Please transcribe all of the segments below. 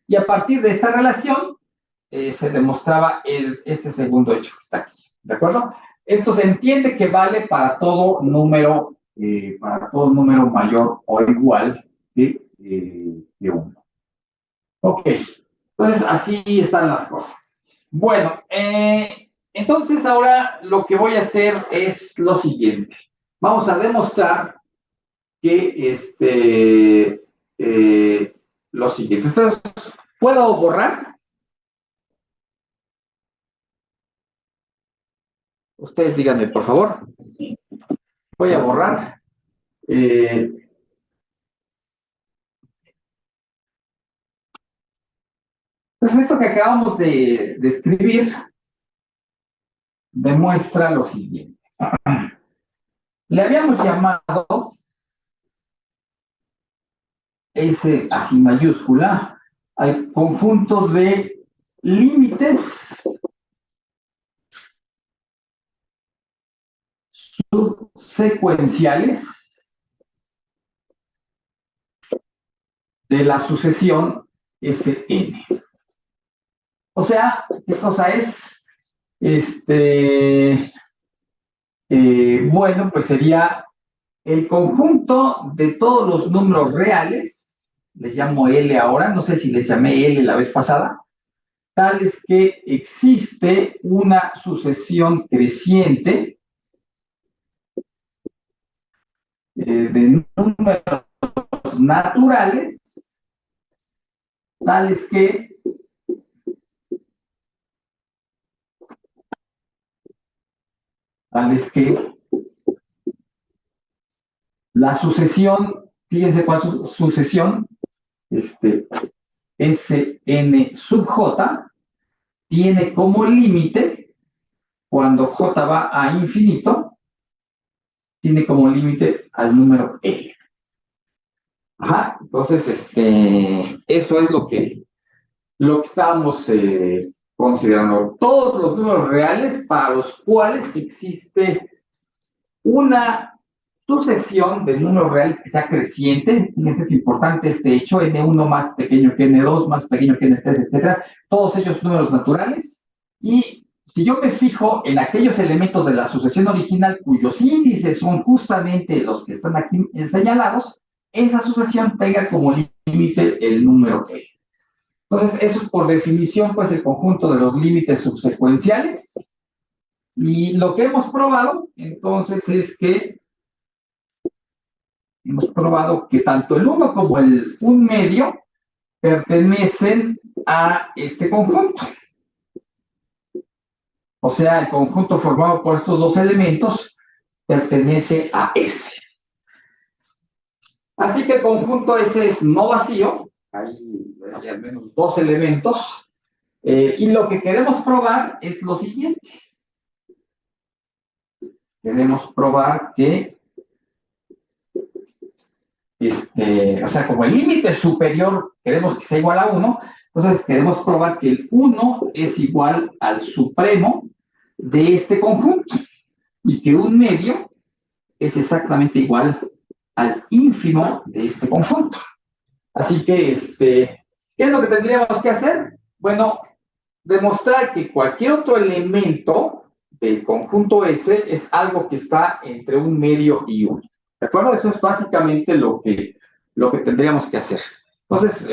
Y a partir de esta relación se demostraba este segundo hecho que está aquí, ¿de acuerdo? Esto se entiende que vale para todo número mayor o igual que 1. Ok, entonces así están las cosas. Bueno, entonces ahora lo que voy a hacer es lo siguiente. Vamos a demostrar que lo siguiente. Entonces, ¿puedo borrar? Ustedes díganme, por favor. Voy a borrar. Pues esto que acabamos de escribir demuestra lo siguiente. Le habíamos llamado S así mayúscula al conjunto de límites subsecuenciales de la sucesión Sn. O sea, ¿qué cosa es? Bueno, pues sería el conjunto de todos los números reales, les llamo L ahora, no sé si les llamé L la vez pasada, tales que existe una sucesión creciente de números naturales, tales que la sucesión, fíjense cuál es sucesión, Sn sub j, tiene como límite, cuando j va a infinito, tiene como límite al número L. Ajá, entonces, eso es lo que estábamos considerando. Todos los números reales para los cuales existe una sucesión de números reales que sea creciente, y ese es importante este hecho, n1 más pequeño que n2, más pequeño que n3, etcétera, todos ellos números naturales, y si yo me fijo en aquellos elementos de la sucesión original cuyos índices son justamente los que están aquí señalados, esa sucesión tenga como límite el número L. Entonces, eso es por definición, pues, el conjunto de los límites subsecuenciales. Y lo que hemos probado, entonces, es que hemos probado que tanto el 1 como el 1 medio pertenecen a este conjunto. O sea, el conjunto formado por estos dos elementos pertenece a S. Así que el conjunto S es no vacío, hay al menos dos elementos, y lo que queremos probar es lo siguiente. Queremos probar que, o sea, como el límite superior queremos que sea igual a 1, entonces queremos probar que el 1 es igual al supremo de este conjunto y que un medio es exactamente igual al ínfimo de este conjunto. Así que, ¿qué es lo que tendríamos que hacer? Bueno, demostrar que cualquier otro elemento del conjunto S es algo que está entre un medio y 1. ¿De acuerdo? Eso es básicamente lo que tendríamos que hacer. Entonces,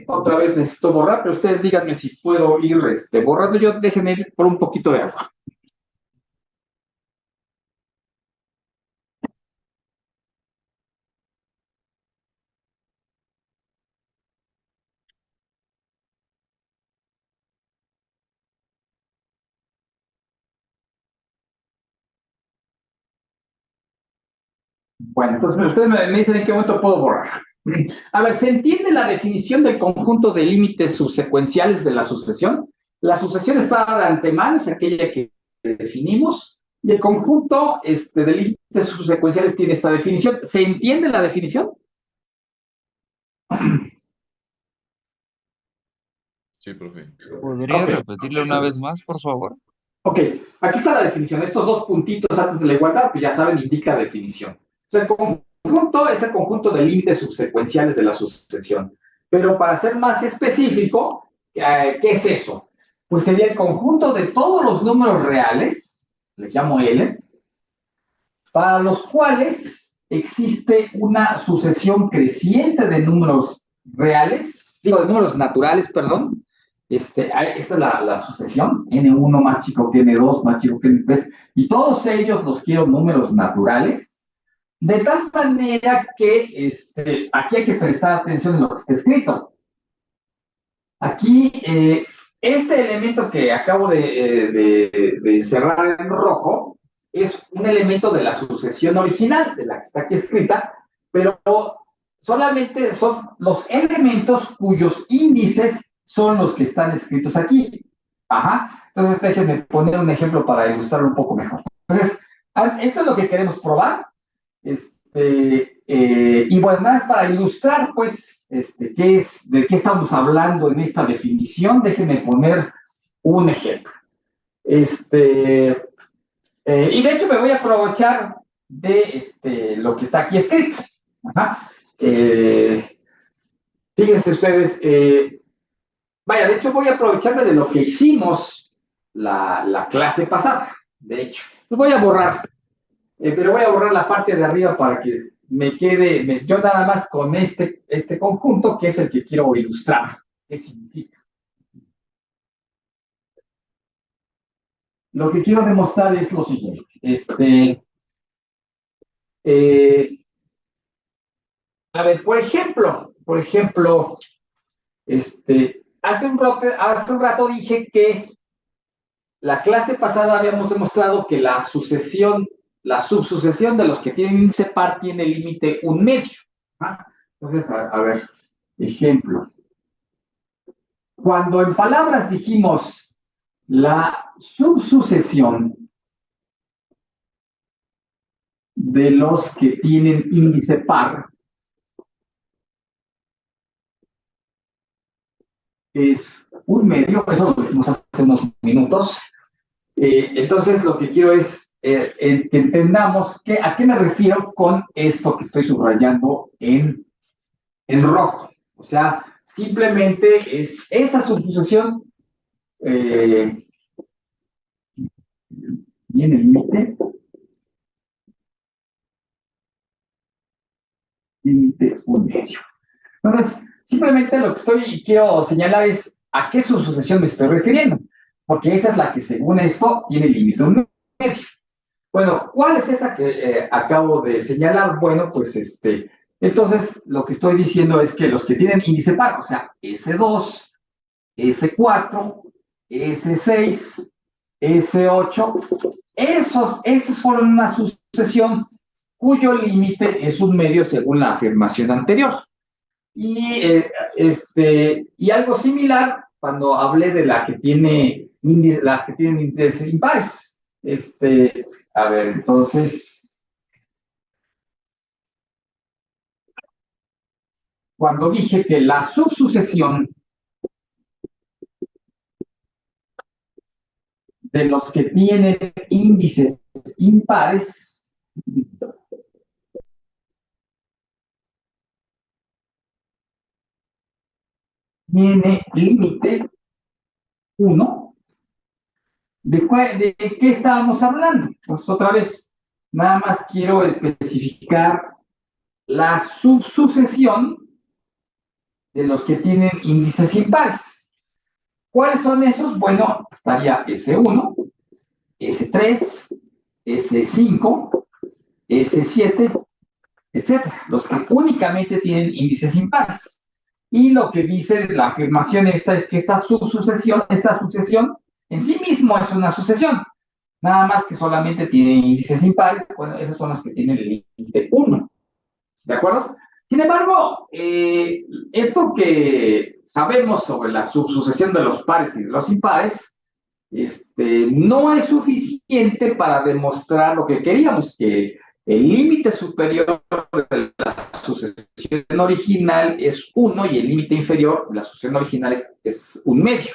otra vez necesito borrar, pero ustedes díganme si puedo ir borrando. Yo déjenme ir por un poquito de agua. Bueno, entonces ustedes me dicen en qué momento puedo borrar. A ver, ¿se entiende la definición del conjunto de límites subsecuenciales de la sucesión? La sucesión está de antemano, es aquella que definimos, y el conjunto de límites subsecuenciales tiene esta definición. ¿Se entiende la definición? Sí, profe. ¿Podría repetirle una vez más, por favor? Ok, aquí está la definición. Estos dos puntitos antes de la igualdad, pues ya saben, indica definición. O sea, el conjunto es el conjunto de límites subsecuenciales de la sucesión. Pero para ser más específico, ¿qué es eso? Pues sería el conjunto de todos los números reales, les llamo L, para los cuales existe una sucesión creciente de números reales, digo, de números naturales, perdón. Esta es la sucesión, n1 más chico que n2 más chico que n3, y todos ellos los quiero números naturales, de tal manera que aquí hay que prestar atención en lo que está escrito. Aquí, este elemento que acabo de cerrar en rojo es un elemento de la sucesión original, de la que está aquí escrita, pero solamente son los elementos cuyos índices son los que están escritos aquí. Ajá. Entonces, déjenme poner un ejemplo para ilustrarlo un poco mejor. Entonces, esto es lo que queremos probar. Y bueno, nada más para ilustrar, pues, de qué estamos hablando en esta definición, déjenme poner un ejemplo. Y de hecho me voy a aprovechar de lo que está aquí escrito. Ajá. Fíjense ustedes, vaya, de hecho voy a aprovecharme de lo que hicimos la clase pasada, de hecho. Lo voy a borrar. Pero voy a borrar la parte de arriba para que me quede, yo nada más con este conjunto, que es el que quiero ilustrar. ¿Qué significa? Lo que quiero demostrar es lo siguiente. A ver, por ejemplo, hace un rato dije que la clase pasada habíamos demostrado que la subsucesión de los que tienen índice par tiene límite 1/2. ¿Ah? Entonces, a ver, ejemplo. Cuando en palabras dijimos la subsucesión de los que tienen índice par es 1/2, eso lo dijimos hace unos minutos. Entonces, lo que quiero es que entendamos a qué me refiero con esto que estoy subrayando en rojo. O sea, simplemente es esa subsucesión viene el límite 1/2. Entonces, simplemente lo que quiero señalar es a qué subsucesión me estoy refiriendo, porque esa es la que, según esto, tiene límite 1/2. Bueno, ¿cuál es esa que acabo de señalar? Bueno, pues entonces lo que estoy diciendo es que los que tienen índice par, o sea, S2, S4, S6, S8, esos fueron una sucesión cuyo límite es 1/2 según la afirmación anterior. Y algo similar cuando hablé de las que tienen índices impares. A ver, entonces, cuando dije que la subsucesión de los que tienen índices impares tiene límite 1, ¿de qué estábamos hablando? Pues otra vez, nada más quiero especificar la subsucesión de los que tienen índices impares. ¿Cuáles son esos? Bueno, estaría S1, S3, S5, S7, etcétera, los que únicamente tienen índices impares. Y lo que dice la afirmación esta es que esta sucesión en sí mismo es una sucesión, nada más que solamente tiene índices impares. Bueno, esas son las que tienen el límite 1, ¿de acuerdo? Sin embargo, esto que sabemos sobre la subsucesión de los pares y de los impares, no es suficiente para demostrar lo que queríamos, que el límite superior de la sucesión original es 1 y el límite inferior de la sucesión original es 1/2.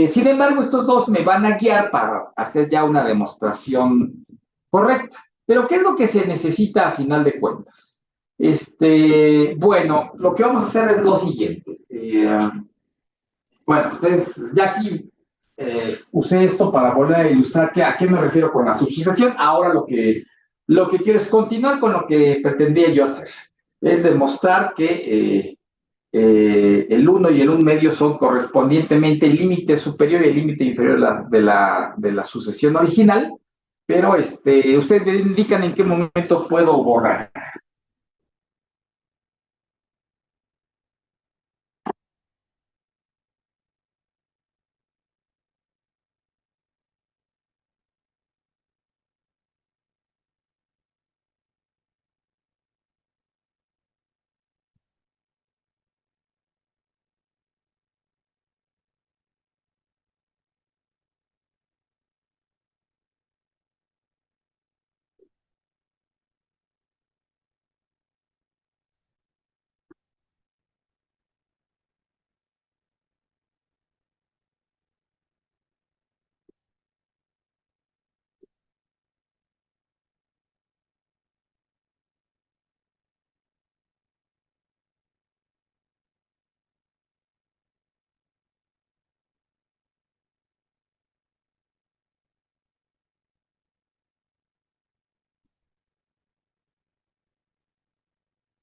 Sin embargo, estos dos me van a guiar para hacer ya una demostración correcta. Pero, ¿qué es lo que se necesita a final de cuentas? Bueno, lo que vamos a hacer es lo siguiente. Bueno, entonces, ya aquí usé esto para volver a ilustrar a qué me refiero con la subsucesión. Ahora lo que quiero es continuar con lo que pretendía yo hacer. Es demostrar que el 1 y el 1 medio son correspondientemente el límite superior y el límite inferior de la sucesión original, pero ustedes me indican en qué momento puedo borrar.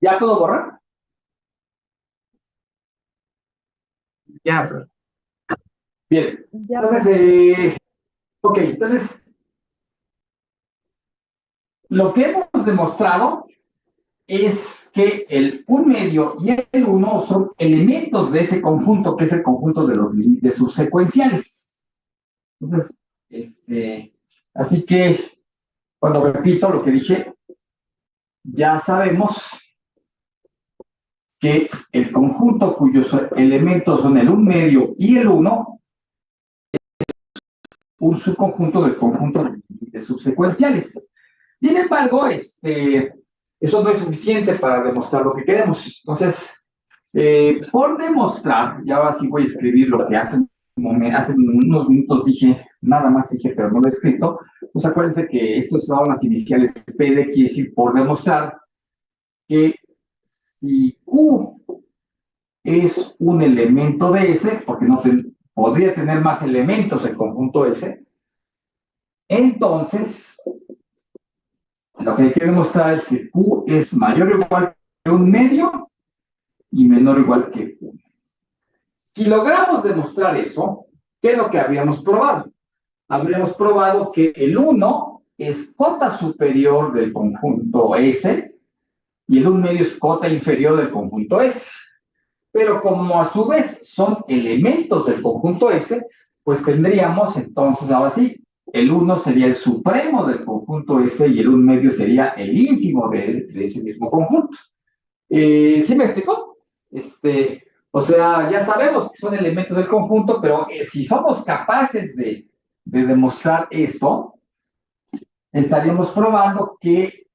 ¿Ya puedo borrar? Ya. Bien. Ya, Entonces, ok, entonces, lo que hemos demostrado es que el 1 medio y el 1 son elementos de ese conjunto, que es el conjunto de los límites subsecuenciales. Entonces, así que, cuando repito lo que dije, ya sabemos que el conjunto cuyos elementos son el 1 medio y el 1, un subconjunto del conjunto de límites subsecuenciales. Sin embargo, eso no es suficiente para demostrar lo que queremos. Entonces, por demostrar, ya así voy a escribir lo que hace unos minutos dije, nada más dije, pero no lo he escrito. Pues acuérdense que estos son las iniciales PD, quiere decir por demostrar que si Q es un elemento de S, porque no podría tener más elementos el conjunto S, entonces lo que hay que demostrar es que Q es mayor o igual que 1 medio y menor o igual que 1. Si logramos demostrar eso, ¿qué es lo que habríamos probado? Habríamos probado que el 1 es cota superior del conjunto S y el 1 medio es cota inferior del conjunto S. Pero como a su vez son elementos del conjunto S, pues tendríamos entonces, ahora sí, el 1 sería el supremo del conjunto S y el 1 medio sería el ínfimo de ese mismo conjunto. ¿Sí me explicó? O sea, ya sabemos que son elementos del conjunto, pero si somos capaces de demostrar esto, estaríamos probando que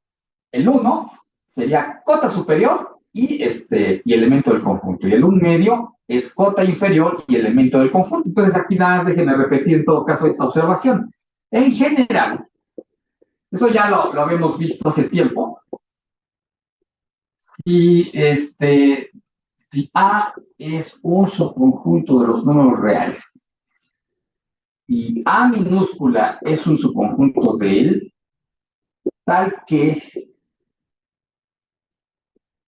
el 1 sería cota superior y elemento del conjunto. Y el 1 medio es cota inferior y elemento del conjunto. Entonces aquí nada, déjenme repetir en todo caso esta observación. En general, eso ya lo habíamos visto hace tiempo. Si A es un subconjunto de los números reales y A minúscula es un subconjunto de él, tal que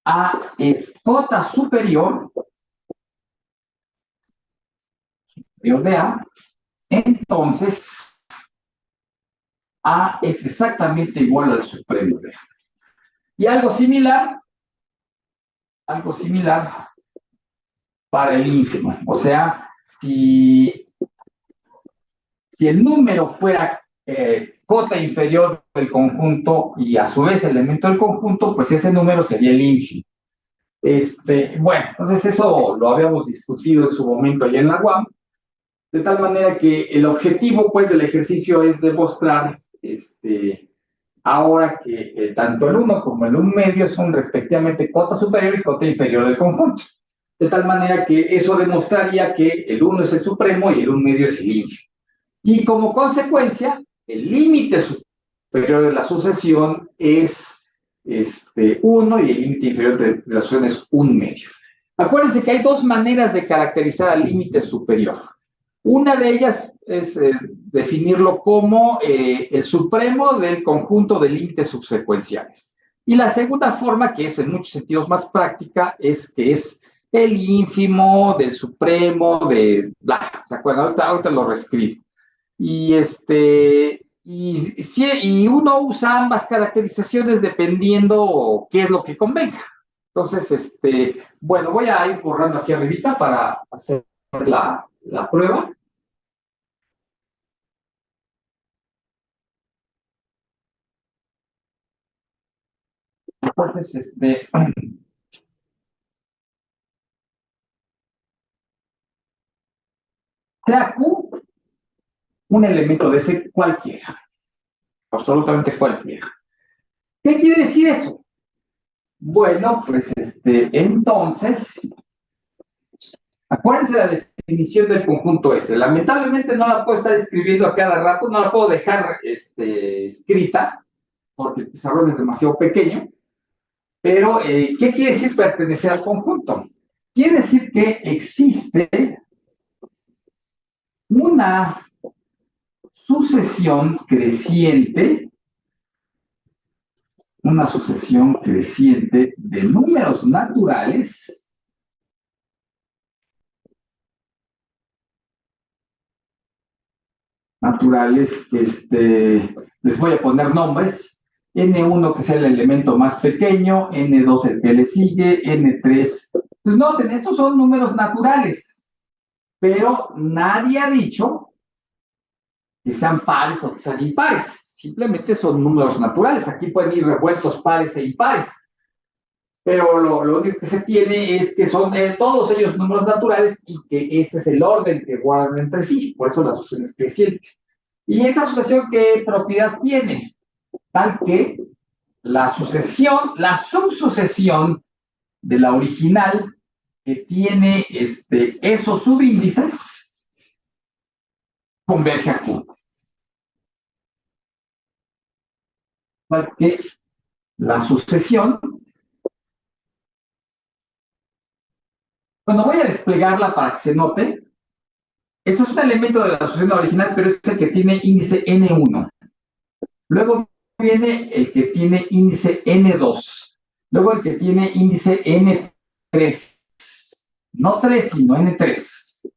A es cota superior de A, entonces A es exactamente igual al supremo de A. Y algo similar para el ínfimo. O sea, si el número fuera cota inferior del conjunto y a su vez elemento del conjunto, pues ese número sería el ínfimo. Bueno, entonces eso lo habíamos discutido en su momento allá en la UAM, de tal manera que el objetivo pues del ejercicio es demostrar ahora que tanto el 1 como el 1 medio son respectivamente cota superior y cota inferior del conjunto. De tal manera que eso demostraría que el 1 es el supremo y el 1 medio es el ínfimo. Y como consecuencia, el límite superior de la sucesión es 1 y el límite inferior de la sucesión es 1/2. Acuérdense que hay dos maneras de caracterizar al límite superior. Una de ellas es definirlo como el supremo del conjunto de límites subsecuenciales. Y la segunda forma, que es en muchos sentidos más práctica, es que es el ínfimo del supremo de bla. ¿Se acuerdan? Ahorita lo reescribo. Y uno usa ambas caracterizaciones dependiendo qué es lo que convenga. Entonces, bueno, voy a ir borrando aquí arribita para hacer la prueba. Entonces, sea Q un elemento de ese cualquiera, absolutamente cualquiera. ¿Qué quiere decir eso? Bueno, pues entonces, acuérdense de la definición del conjunto S. Lamentablemente no la puedo estar escribiendo a cada rato, no la puedo dejar escrita, porque el pizarrón es demasiado pequeño. Pero, ¿qué quiere decir pertenecer al conjunto? Quiere decir que existe una sucesión creciente de números naturales les voy a poner nombres, N1 que es el elemento más pequeño, N2 el que le sigue, N3. Pues noten, estos son números naturales, pero nadie ha dicho que sean pares o que sean impares, simplemente son números naturales, aquí pueden ir revueltos pares e impares. Pero lo único que se tiene es que son todos ellos números naturales y que este es el orden que guardan entre sí, por eso la sucesión es creciente. ¿Y esa sucesión qué propiedad tiene? Tal que la subsucesión de la original que tiene esos subíndices converge a Q. Tal que la sucesión, bueno, voy a desplegarla para que se note. Ese es un elemento de la sucesión original, pero es el que tiene índice N1. Luego viene el que tiene índice N2. Luego el que tiene índice N3. No 3, sino N3.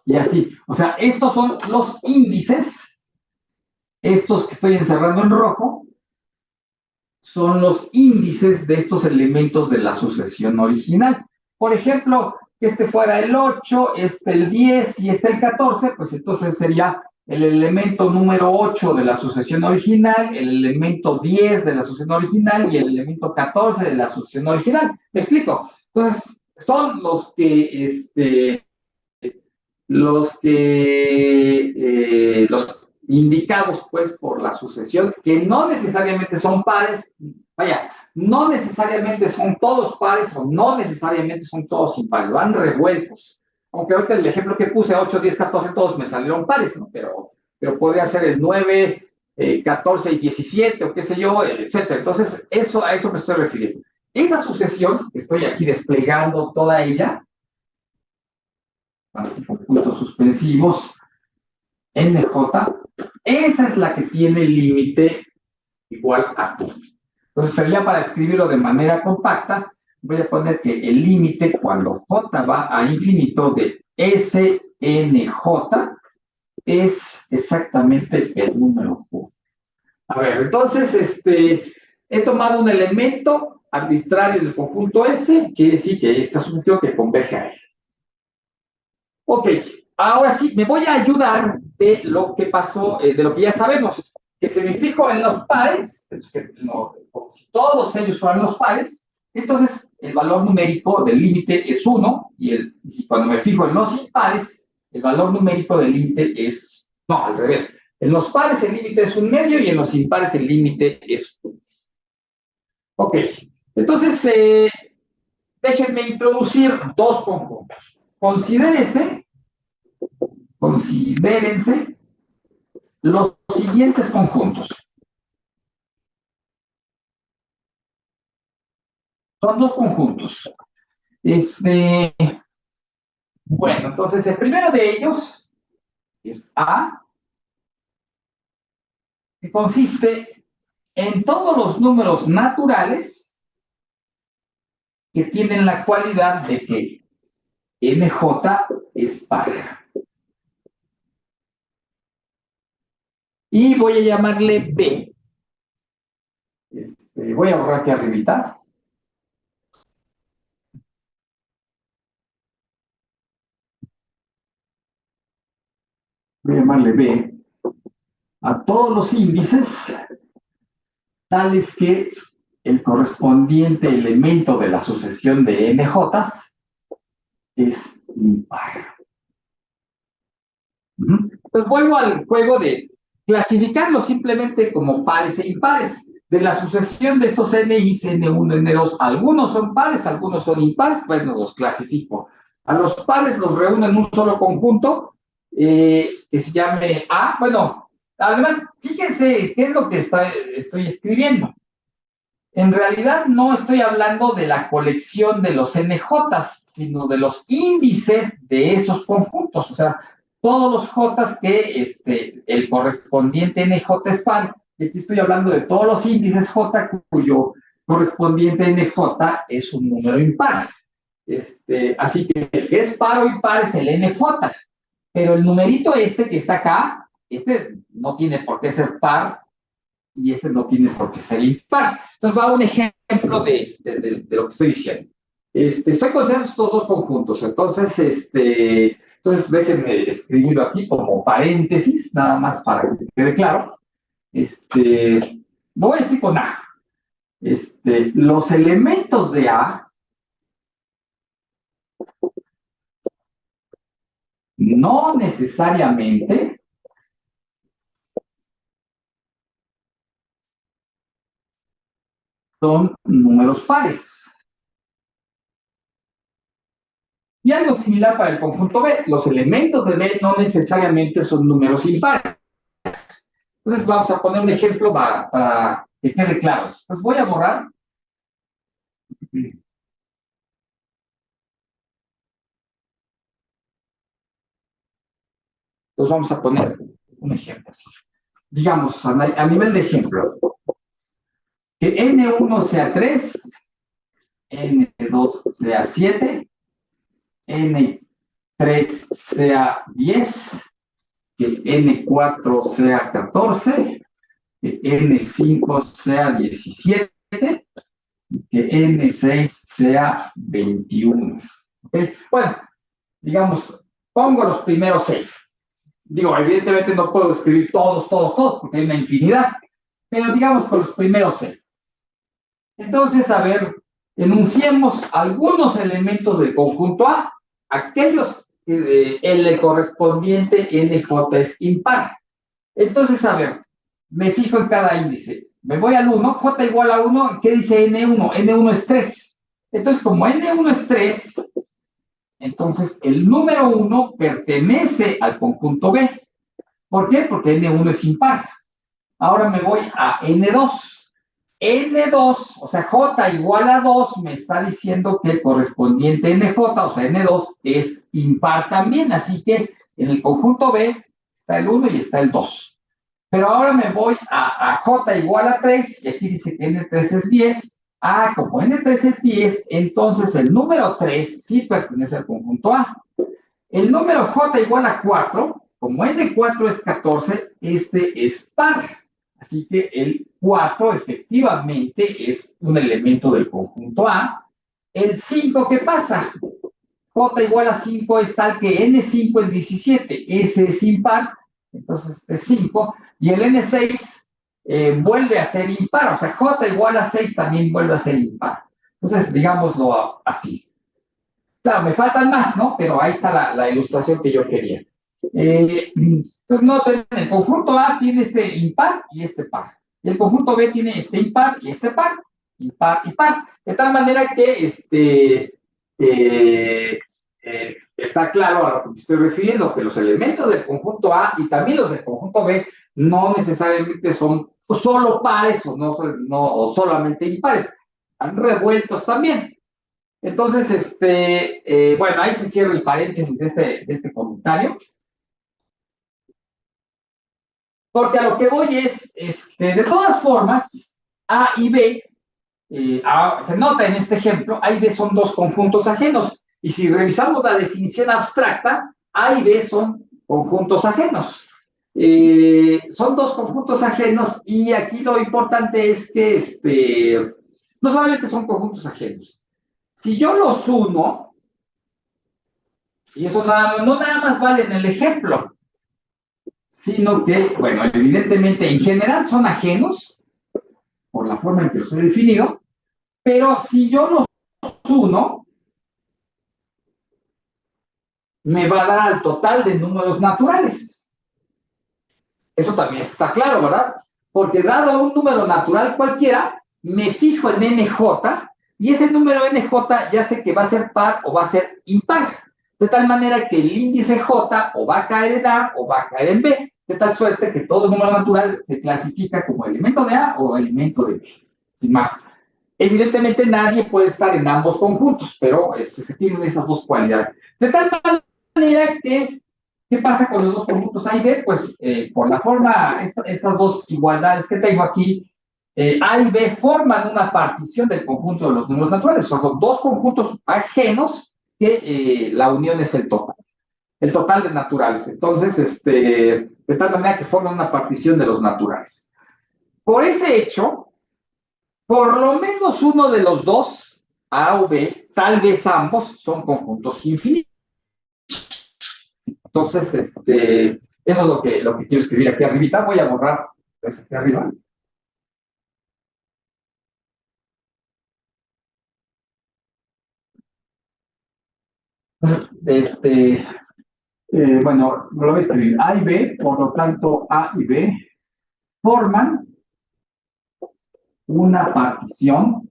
Y así. O sea, estos son los índices. Estos que estoy encerrando en rojo son los índices de estos elementos de la sucesión original. Por ejemplo, que este fuera el 8, el 10 y el 14, pues entonces sería el elemento número 8 de la sucesión original, el elemento 10 de la sucesión original y el elemento 14 de la sucesión original. ¿Me explico? Entonces, son los indicados pues por la sucesión, que no necesariamente son pares, vaya, no necesariamente son todos pares o no necesariamente son todos impares, van revueltos. Aunque ahorita el ejemplo que puse, 8, 10, 14, todos me salieron pares, ¿no? Pero podría ser el 9, 14 y 17, o qué sé yo, etcétera. Entonces, a eso me estoy refiriendo. Esa sucesión, estoy aquí desplegando toda ella, con puntos suspensivos, NJ, esa es la que tiene límite igual a Q. Entonces, pero ya para escribirlo de manera compacta, voy a poner que el límite cuando J va a infinito de SNJ es exactamente el número Q. A ver, entonces, he tomado un elemento arbitrario del conjunto S, quiere decir que esta sucesión que converge a él. Ok, ahora sí, me voy a ayudar de lo que pasó, de lo que ya sabemos, que si me fijo en los pares, como si todos ellos fueran los pares, entonces el valor numérico del límite es 1, y cuando me fijo en los impares, el valor numérico del límite es, no, al revés. En los pares el límite es 1/2 y en los impares el límite es 1. Ok, entonces déjenme introducir dos conjuntos. Considérense los siguientes conjuntos. Son dos conjuntos. Bueno, entonces el primero de ellos es A, que consiste en todos los números naturales que tienen la cualidad de que MJ es par. Y voy a llamarle B. Voy a borrar aquí arribita. Voy a llamarle B a todos los índices tales que el correspondiente elemento de la sucesión de MJ es impar. Entonces vuelvo al juego de clasificarlos simplemente como pares e impares. De la sucesión de estos NIs, N1, N2, algunos son pares, algunos son impares, pues los clasifico. A los pares los reúno en un solo conjunto que se llame A. Bueno, además, fíjense qué es lo que estoy escribiendo. En realidad no estoy hablando de la colección de los NJs, sino de los índices de esos conjuntos. O sea, todos los J's que el correspondiente NJ es par. Y aquí estoy hablando de todos los índices J cuyo correspondiente NJ es un número impar. Así que el que es par o impar es el NJ. Pero el numerito que está acá, no tiene por qué ser par y no tiene por qué ser impar. Entonces va un ejemplo de lo que estoy diciendo. Estoy considerando estos dos conjuntos. Entonces, déjenme escribirlo aquí como paréntesis, nada más para que quede claro. Voy a decir con A. Los elementos de A no necesariamente son números pares. Y algo similar para el conjunto B. Los elementos de B no necesariamente son números impares. Entonces vamos a poner un ejemplo para que quede claro. Pues voy a borrar. Entonces vamos a poner un ejemplo así. Digamos, a nivel de ejemplo, que N1 sea 3, N2 sea 7, N3 sea 10, que N4 sea 14, que N5 sea 17, que N6 sea 21. ¿Okay? Bueno, digamos, pongo los primeros 6. Digo, evidentemente no puedo escribir todos, porque hay una infinidad, pero digamos con los primeros 6. Entonces, a ver, enunciemos algunos elementos del conjunto A, aquellos que el correspondiente NJ es impar. Entonces, a ver, me fijo en cada índice. Me voy al 1, J igual a 1, ¿qué dice N1? N1 es 3. Entonces, como N1 es 3, entonces el número 1 pertenece al conjunto B. ¿Por qué? Porque N1 es impar. Ahora me voy a N2. N2, o sea, J igual a 2, me está diciendo que el correspondiente NJ, o sea, N2, es impar también. Así que en el conjunto B está el 1 y está el 2. Pero ahora me voy a J igual a 3, y aquí dice que N3 es 10. Como N3 es 10, entonces el número 3 sí pertenece al conjunto A. El número J igual a 4, como N4 es 14, es par. Así que el 4 efectivamente es un elemento del conjunto A. El 5, ¿qué pasa? J igual a 5 es tal que N5 es 17, ese es impar, entonces es 5, y el N6 vuelve a ser impar, o sea, J igual a 6 también vuelve a ser impar. Entonces, digámoslo así. Claro, me faltan más, ¿no? Pero ahí está la ilustración que yo quería. Entonces, noten, el conjunto A tiene este impar y este par. Y el conjunto B tiene este impar y este par. Impar y par. De tal manera que está claro a lo que me estoy refiriendo, que los elementos del conjunto A y también los del conjunto B no necesariamente son solo pares o solamente impares. están revueltos también. Entonces, bueno, ahí se cierra el paréntesis de este comentario. Porque a lo que voy es, de todas formas, A y B, se nota en este ejemplo, A y B son dos conjuntos ajenos. Y si revisamos la definición abstracta, A y B son conjuntos ajenos. Son dos conjuntos ajenos y aquí lo importante es que no solamente son conjuntos ajenos. Si yo los uno, y eso no nada más vale en el ejemplo, sino que, bueno, evidentemente en general son ajenos, por la forma en que los he definido, pero si yo los uno, me va a dar al total de números naturales. Eso también está claro, ¿verdad? Porque dado un número natural cualquiera, me fijo en NJ, y ese número NJ ya sé que va a ser par o va a ser impar. De tal manera que el índice J o va a caer en A o va a caer en B. De tal suerte que todo número natural se clasifica como elemento de A o elemento de B. Sin más. Evidentemente nadie puede estar en ambos conjuntos, pero se tienen esas dos cualidades. De tal manera que, ¿qué pasa con los dos conjuntos A y B? Pues por la forma, estas dos igualdades que tengo aquí, A y B forman una partición del conjunto de los números naturales. O sea, son dos conjuntos ajenos que la unión es el total de naturales. Entonces, de tal manera que forman una partición de los naturales. Por ese hecho, por lo menos uno de los dos, A o B, tal vez ambos, son conjuntos infinitos. Entonces, eso es lo que quiero escribir aquí arribita. Voy a borrar aquí arriba. Bueno, lo voy a escribir. A y B, por lo tanto, A y B forman una partición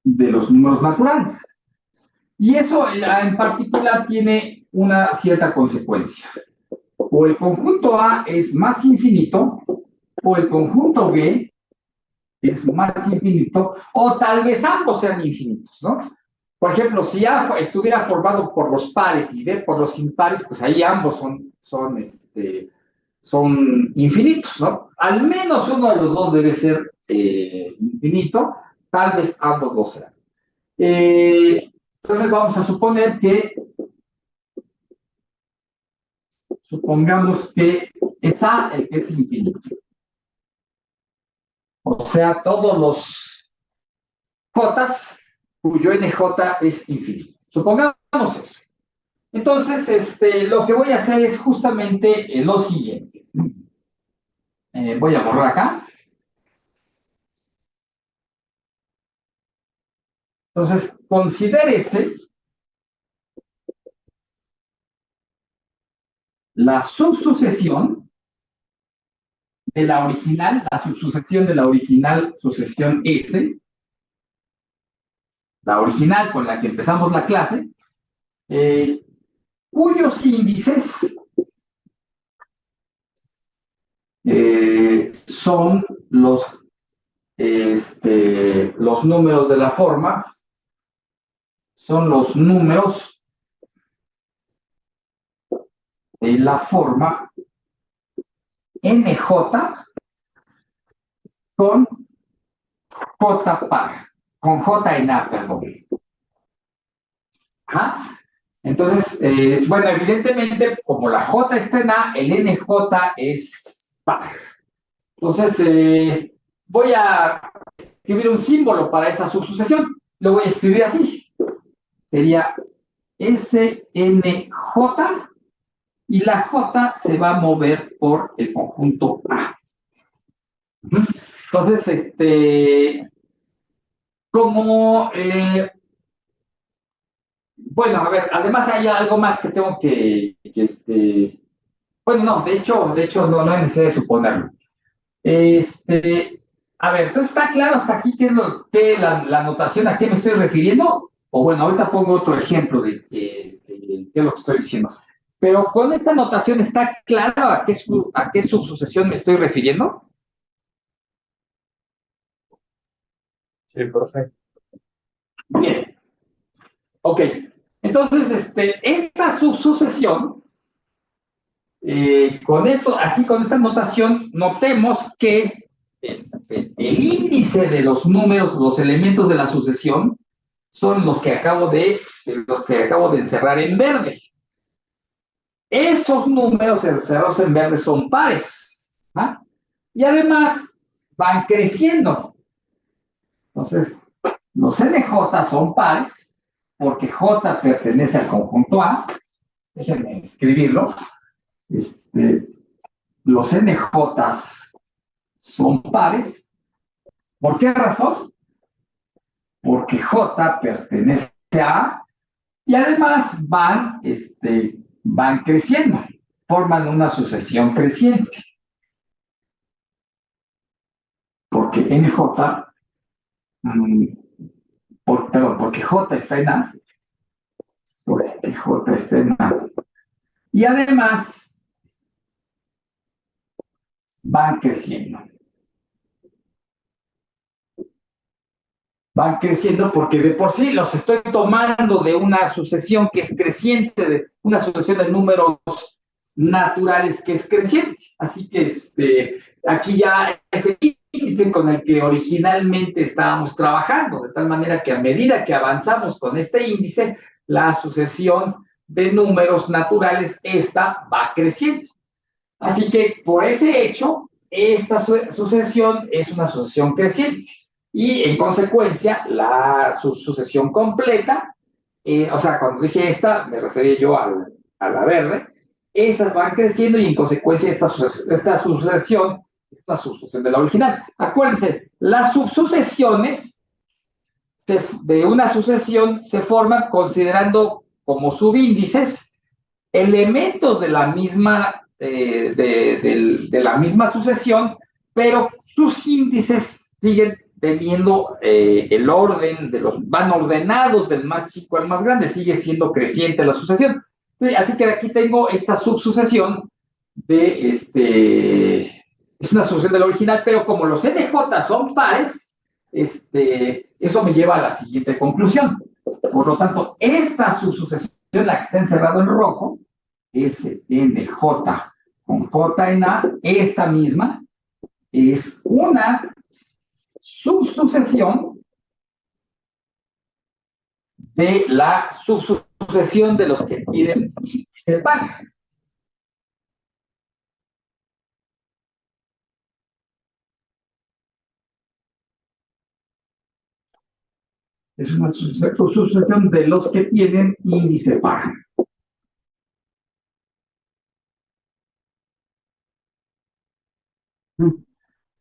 de los números naturales. Y eso en particular tiene una cierta consecuencia. O el conjunto A es más infinito, o el conjunto B es más infinito, o tal vez ambos sean infinitos, ¿no? Por ejemplo, si A estuviera formado por los pares y B por los impares, pues ahí ambos son infinitos, ¿no? Al menos uno de los dos debe ser infinito, tal vez ambos lo sean. Entonces vamos a suponer que, supongamos que es A el que es infinito. O sea, todos los J cuyo NJ es infinito. Supongamos eso. Entonces, lo que voy a hacer es justamente lo siguiente. Voy a borrar acá. Entonces, considérese la subsucesión de la original, la subsucesión de la original sucesión S, la original con la que empezamos la clase, cuyos índices son los números de la forma, son los números de la forma NJ con J par, con J en A, perdón. Ajá. Entonces, bueno, evidentemente, como la J está en A, el NJ es par. Entonces, voy a escribir un símbolo para esa subsucesión. Lo voy a escribir así. Sería SNJ y la J se va a mover por el conjunto A. Entonces, como, bueno, a ver, además hay algo más que tengo bueno, no, de hecho no es necesario suponerlo. A ver, entonces está claro hasta aquí qué es la notación, a qué me estoy refiriendo, o bueno, ahorita pongo otro ejemplo de qué es lo que estoy diciendo. Pero con esta notación está claro a qué subsucesión me estoy refiriendo. Sí, profe. Bien. Ok. Entonces, esta subsucesión, con esto, así con esta notación, notemos que el índice de los números, los elementos de la sucesión, son los que acabo de encerrar en verde. Esos números encerrados en verde son pares, ¿ah? Y además van creciendo. Entonces, los NJ son pares porque J pertenece al conjunto A. Déjenme escribirlo. Los NJ son pares. ¿Por qué razón? Porque J pertenece a A y además van creciendo, forman una sucesión creciente. Porque NJ, porque J está en A, porque J está en A. Y además van creciendo. Van creciendo porque de por sí los estoy tomando de una sucesión que es creciente, de una sucesión de números naturales que es creciente. Así que aquí ya es el índice con el que originalmente estábamos trabajando, de tal manera que a medida que avanzamos con este índice, la sucesión de números naturales, esta va creciendo. Así que por ese hecho, esta sucesión es una sucesión creciente. Y en consecuencia, la sucesión completa, o sea, cuando dije esta, me refería yo a la verde, esas van creciendo y en consecuencia esta sucesión es la subsucesión de la original. Acuérdense, las subsucesiones de una sucesión se forman considerando como subíndices elementos de la misma, de la misma sucesión, pero sus índices siguen teniendo el orden, van ordenados del más chico al más grande, sigue siendo creciente la sucesión. Sí, así que aquí tengo esta subsucesión es una sucesión de la original, pero como los NJ son pares, eso me lleva a la siguiente conclusión. Por lo tanto, esta subsucesión, la que está encerrado en rojo, SNJ con J en A, esta misma es una subsucesión de la subsucesión de los que tienen índice par. Es una subsucesión de los que tienen índice par.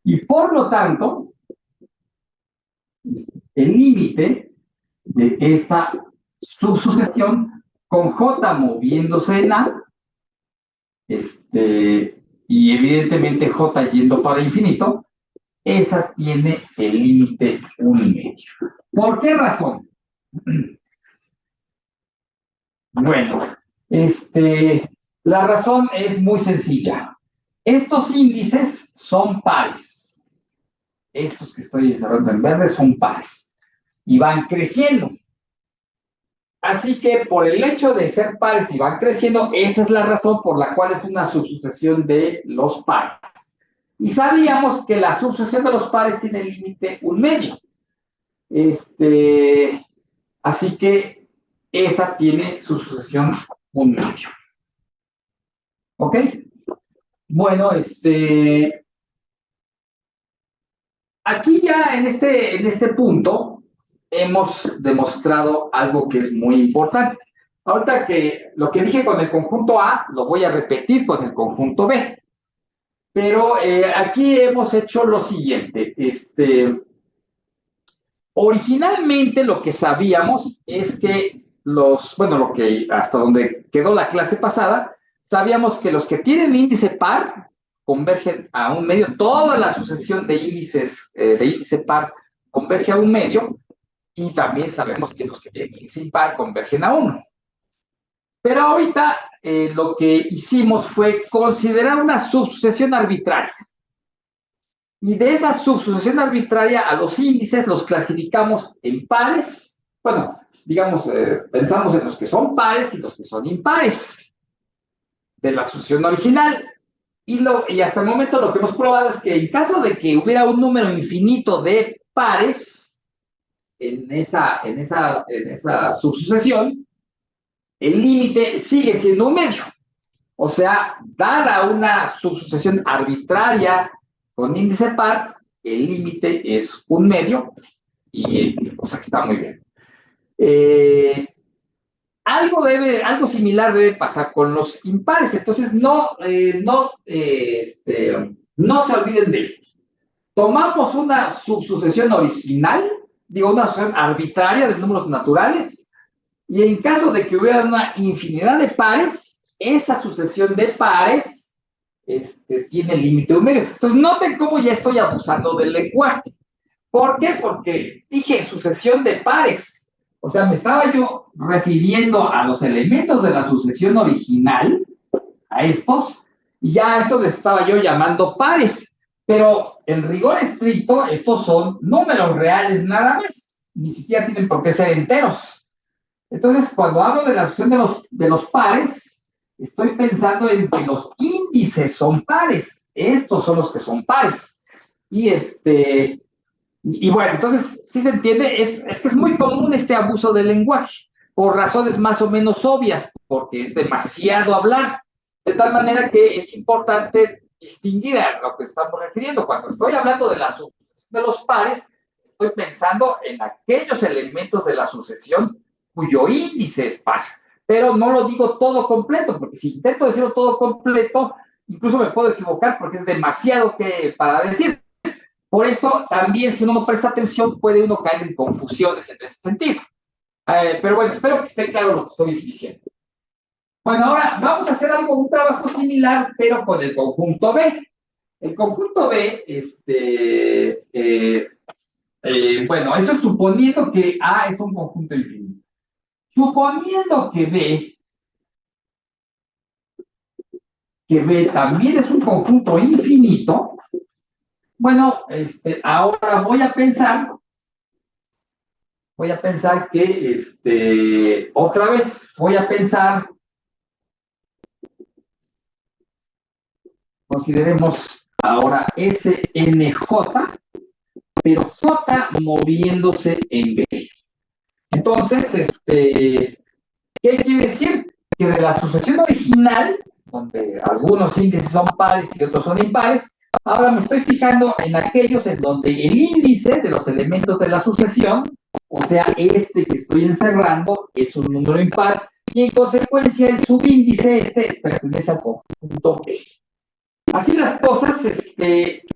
Y por lo tanto, el límite de esta subsucesión con J moviéndose en A, y evidentemente J yendo para infinito, esa tiene el límite 1,5. ¿Por qué razón? Bueno, la razón es muy sencilla. Estos índices son pares. Estos que estoy encerrando en verde son pares. Y van creciendo. Así que por el hecho de ser pares y van creciendo, esa es la razón por la cual es una subsucesión de los pares. Y sabíamos que la subsucesión de los pares tiene el límite 1,5. Así que esa tiene subsucesión 1,5. ¿Ok? Bueno, aquí ya en este punto hemos demostrado algo que es muy importante. Ahorita que lo que dije con el conjunto A, lo voy a repetir con el conjunto B. Pero aquí hemos hecho lo siguiente. Originalmente lo que sabíamos es que lo que hasta donde quedó la clase pasada, sabíamos que los que tienen índice par convergen a 1,5, toda la sucesión de índices de índice par converge a 1,5, y también sabemos que los que tienen índice impar convergen a 1. Pero ahorita lo que hicimos fue considerar una subsucesión arbitraria. Y de esa subsucesión arbitraria a los índices los clasificamos en pares. Bueno, digamos, pensamos en los que son pares y los que son impares de la sucesión original. Y hasta el momento lo que hemos probado es que en caso de que hubiera un número infinito de pares en esa subsucesión, el límite sigue siendo un medio. O sea, dada una subsucesión arbitraria con índice par, el límite es un medio, o sea que está muy bien. Algo similar debe pasar con los impares, entonces no se olviden de esto. Tomamos una subsucesión original, una sucesión arbitraria de números naturales, y en caso de que hubiera una infinidad de pares, esa sucesión de pares tiene límite un medio. Entonces, noten cómo ya estoy abusando del lenguaje. ¿Por qué? Porque dije sucesión de pares. O sea, me estaba yo refiriendo a los elementos de la sucesión original, a estos, y ya a estos les estaba yo llamando pares. Pero en rigor estricto, estos son números reales nada más. Ni siquiera tienen por qué ser enteros. Entonces, cuando hablo de la sucesión de los pares, estoy pensando en que los índices son pares. Estos son los que son pares. Y bueno, entonces, sí se entiende, es que es muy común este abuso del lenguaje, por razones más o menos obvias, porque es demasiado hablar. De tal manera que es importante distinguir a lo que estamos refiriendo. Cuando estoy hablando de la sucesión de los pares, estoy pensando en aquellos elementos de la sucesión cuyo índice es par. Pero no lo digo todo completo, porque si intento decirlo todo completo, incluso me puedo equivocar porque es demasiado para decir. Por eso, también, si uno no presta atención, puede uno caer en confusiones en ese sentido. Pero bueno, espero que esté claro lo que estoy diciendo. Bueno, ahora vamos a hacer un trabajo similar, pero con el conjunto B. El conjunto B, bueno, eso es suponiendo que A es un conjunto infinito. Suponiendo que B también es un conjunto infinito, bueno, ahora voy a pensar que, otra vez, consideremos ahora SNJ, pero J moviéndose en B. Entonces, ¿qué quiere decir? Que de la sucesión original, donde algunos índices son pares y otros son impares, ahora me estoy fijando en aquellos en donde el índice de los elementos de la sucesión, o sea, que estoy encerrando, es un número impar, y en consecuencia el subíndice pertenece al conjunto B. Así las cosas,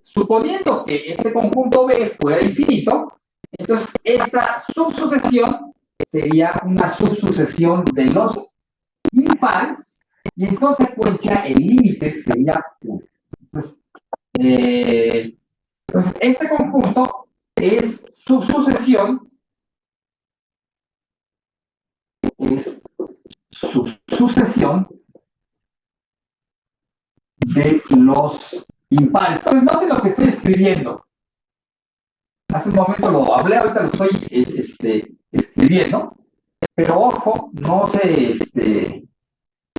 suponiendo que este conjunto B fuera infinito, entonces esta subsucesión sería una subsucesión de los impares, y en consecuencia el límite sería 1. Entonces, este conjunto es subsucesión de los impares. Entonces, noten lo que estoy escribiendo. Hace un momento lo hablé, ahorita lo estoy escribiendo, pero ojo, no sé,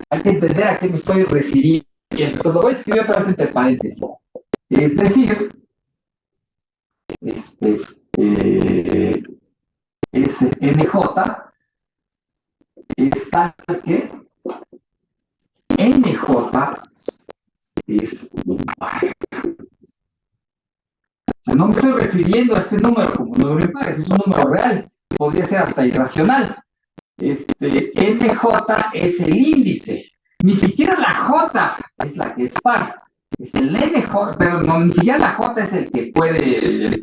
hay que entender a qué me estoy refiriendo. Entonces lo voy a escribir otra vez entre paréntesis. Es decir, SNJ es tal que NJ es un par. O sea, no me estoy refiriendo a este número como un número impar, es un número real, podría ser hasta irracional. NJ es el índice, ni siquiera la J es la que es par. Es el NJ, pero no, ni siquiera la J es el que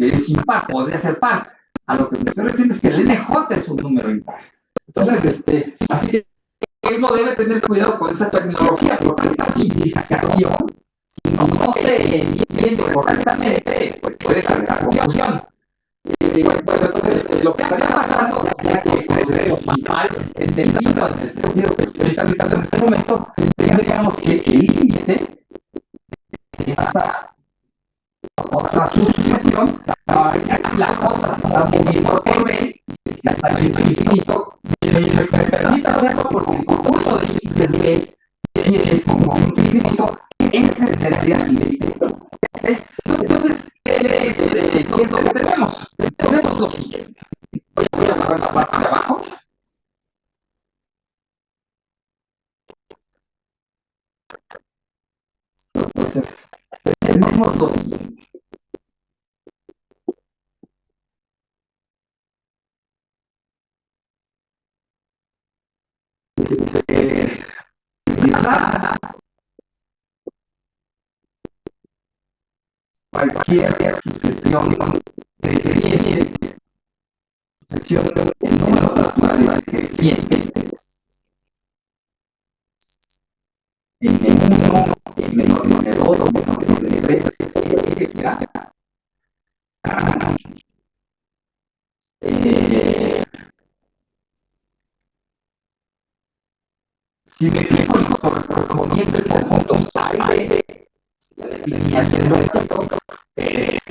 es impar, podría ser par. A lo que me estoy refiriendo es que el NJ es un número impar. Entonces, así que uno debe tener cuidado con esa terminología, porque esta simplificación, si no se entiende correctamente, puede generar confusión. Bueno, entonces, lo que estaría pasando, ya que los impares, entendido en el sentido que estoy aplicando en este momento, digamos que el límite está otra sucesión, aquí la cosa se está moviendo por B, se está yendo infinito, me permite hacerlo porque el conjunto de índices B es un conjunto infinito, ese tendría límite. Entonces, ¿qué es lo que tenemos? Tenemos lo siguiente. Voy a poner la parte de abajo. Entonces, tenemos lo siguiente. Cualquier sucesión creciente, sucesión en números naturales creciente, N1, N2, N3, etc. Si me fijo en los correspondientes conjuntos A y B, la definición de esto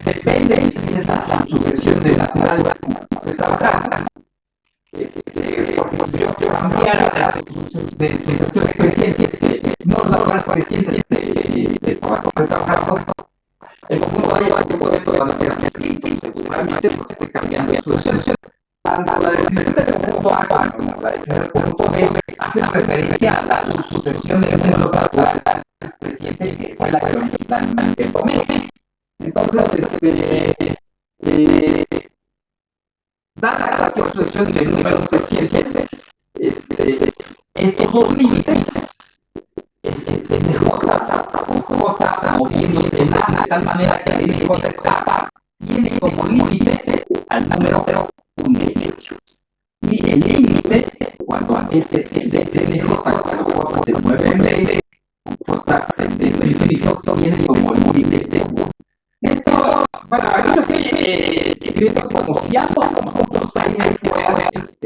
depende de la sucesión de naturales con las que estoy trabajando. Porque si yo cambiara de sucesión de crecientes, no las crecientes de trabajo que estoy trabajando, el conjunto A y B van a ser distintos, seguramente, porque estoy cambiando de sucesión. Tanto la definición de conjunto A como la definición del conjunto B hacen referencia a la sucesión de números naturales creciente que fue la que originalmente tomé. Entonces, dada la sucesión de números crecientes, estos dos límites, NJ con J moviéndose en A de tal manera que NJ tiene como límite al número 1,5. Y el límite, cuando ese NJ cuando J se mueve en B, J de infinito tiene como límite 1. Esto, bueno, aquí lo estoy escribiendo como si ambos conjuntos fueran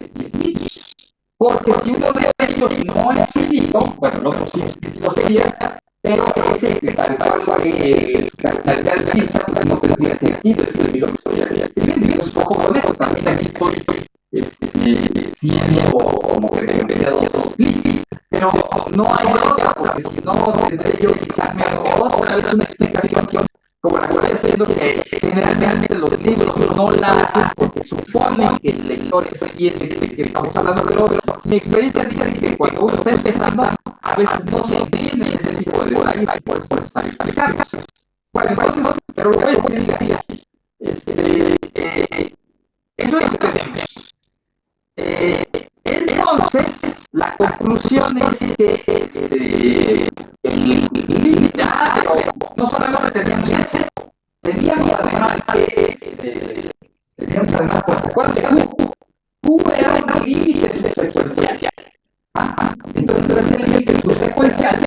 infinitos. Porque si uno de ellos no es finito, bueno, el otro sí lo sería, pero ese que tal que la definición pues no tendría sentido, es lo que estoy escribiendo. Entonces, ojo con eso, también aquí estoy siendo como referencias explícitas, pero no hay otra, porque si no tendré yo que echarme otra vez una explicación como la que estoy haciendo, que generalmente los libros no la hacen porque suponen que el lector entiende que estamos hablando, pero mi experiencia dice que cuando uno está empezando, a veces no se entiende ese tipo de detalles y por eso están explicados. Bueno, entonces, pero lo voy a escribir así. Eso es lo que tenemos. Entonces, la conclusión es que el límite, pero no solamente teníamos eso, teníamos además ¿se acuerdan de Q era un límite subsecuencial. Entonces, es el límite subsecuencial.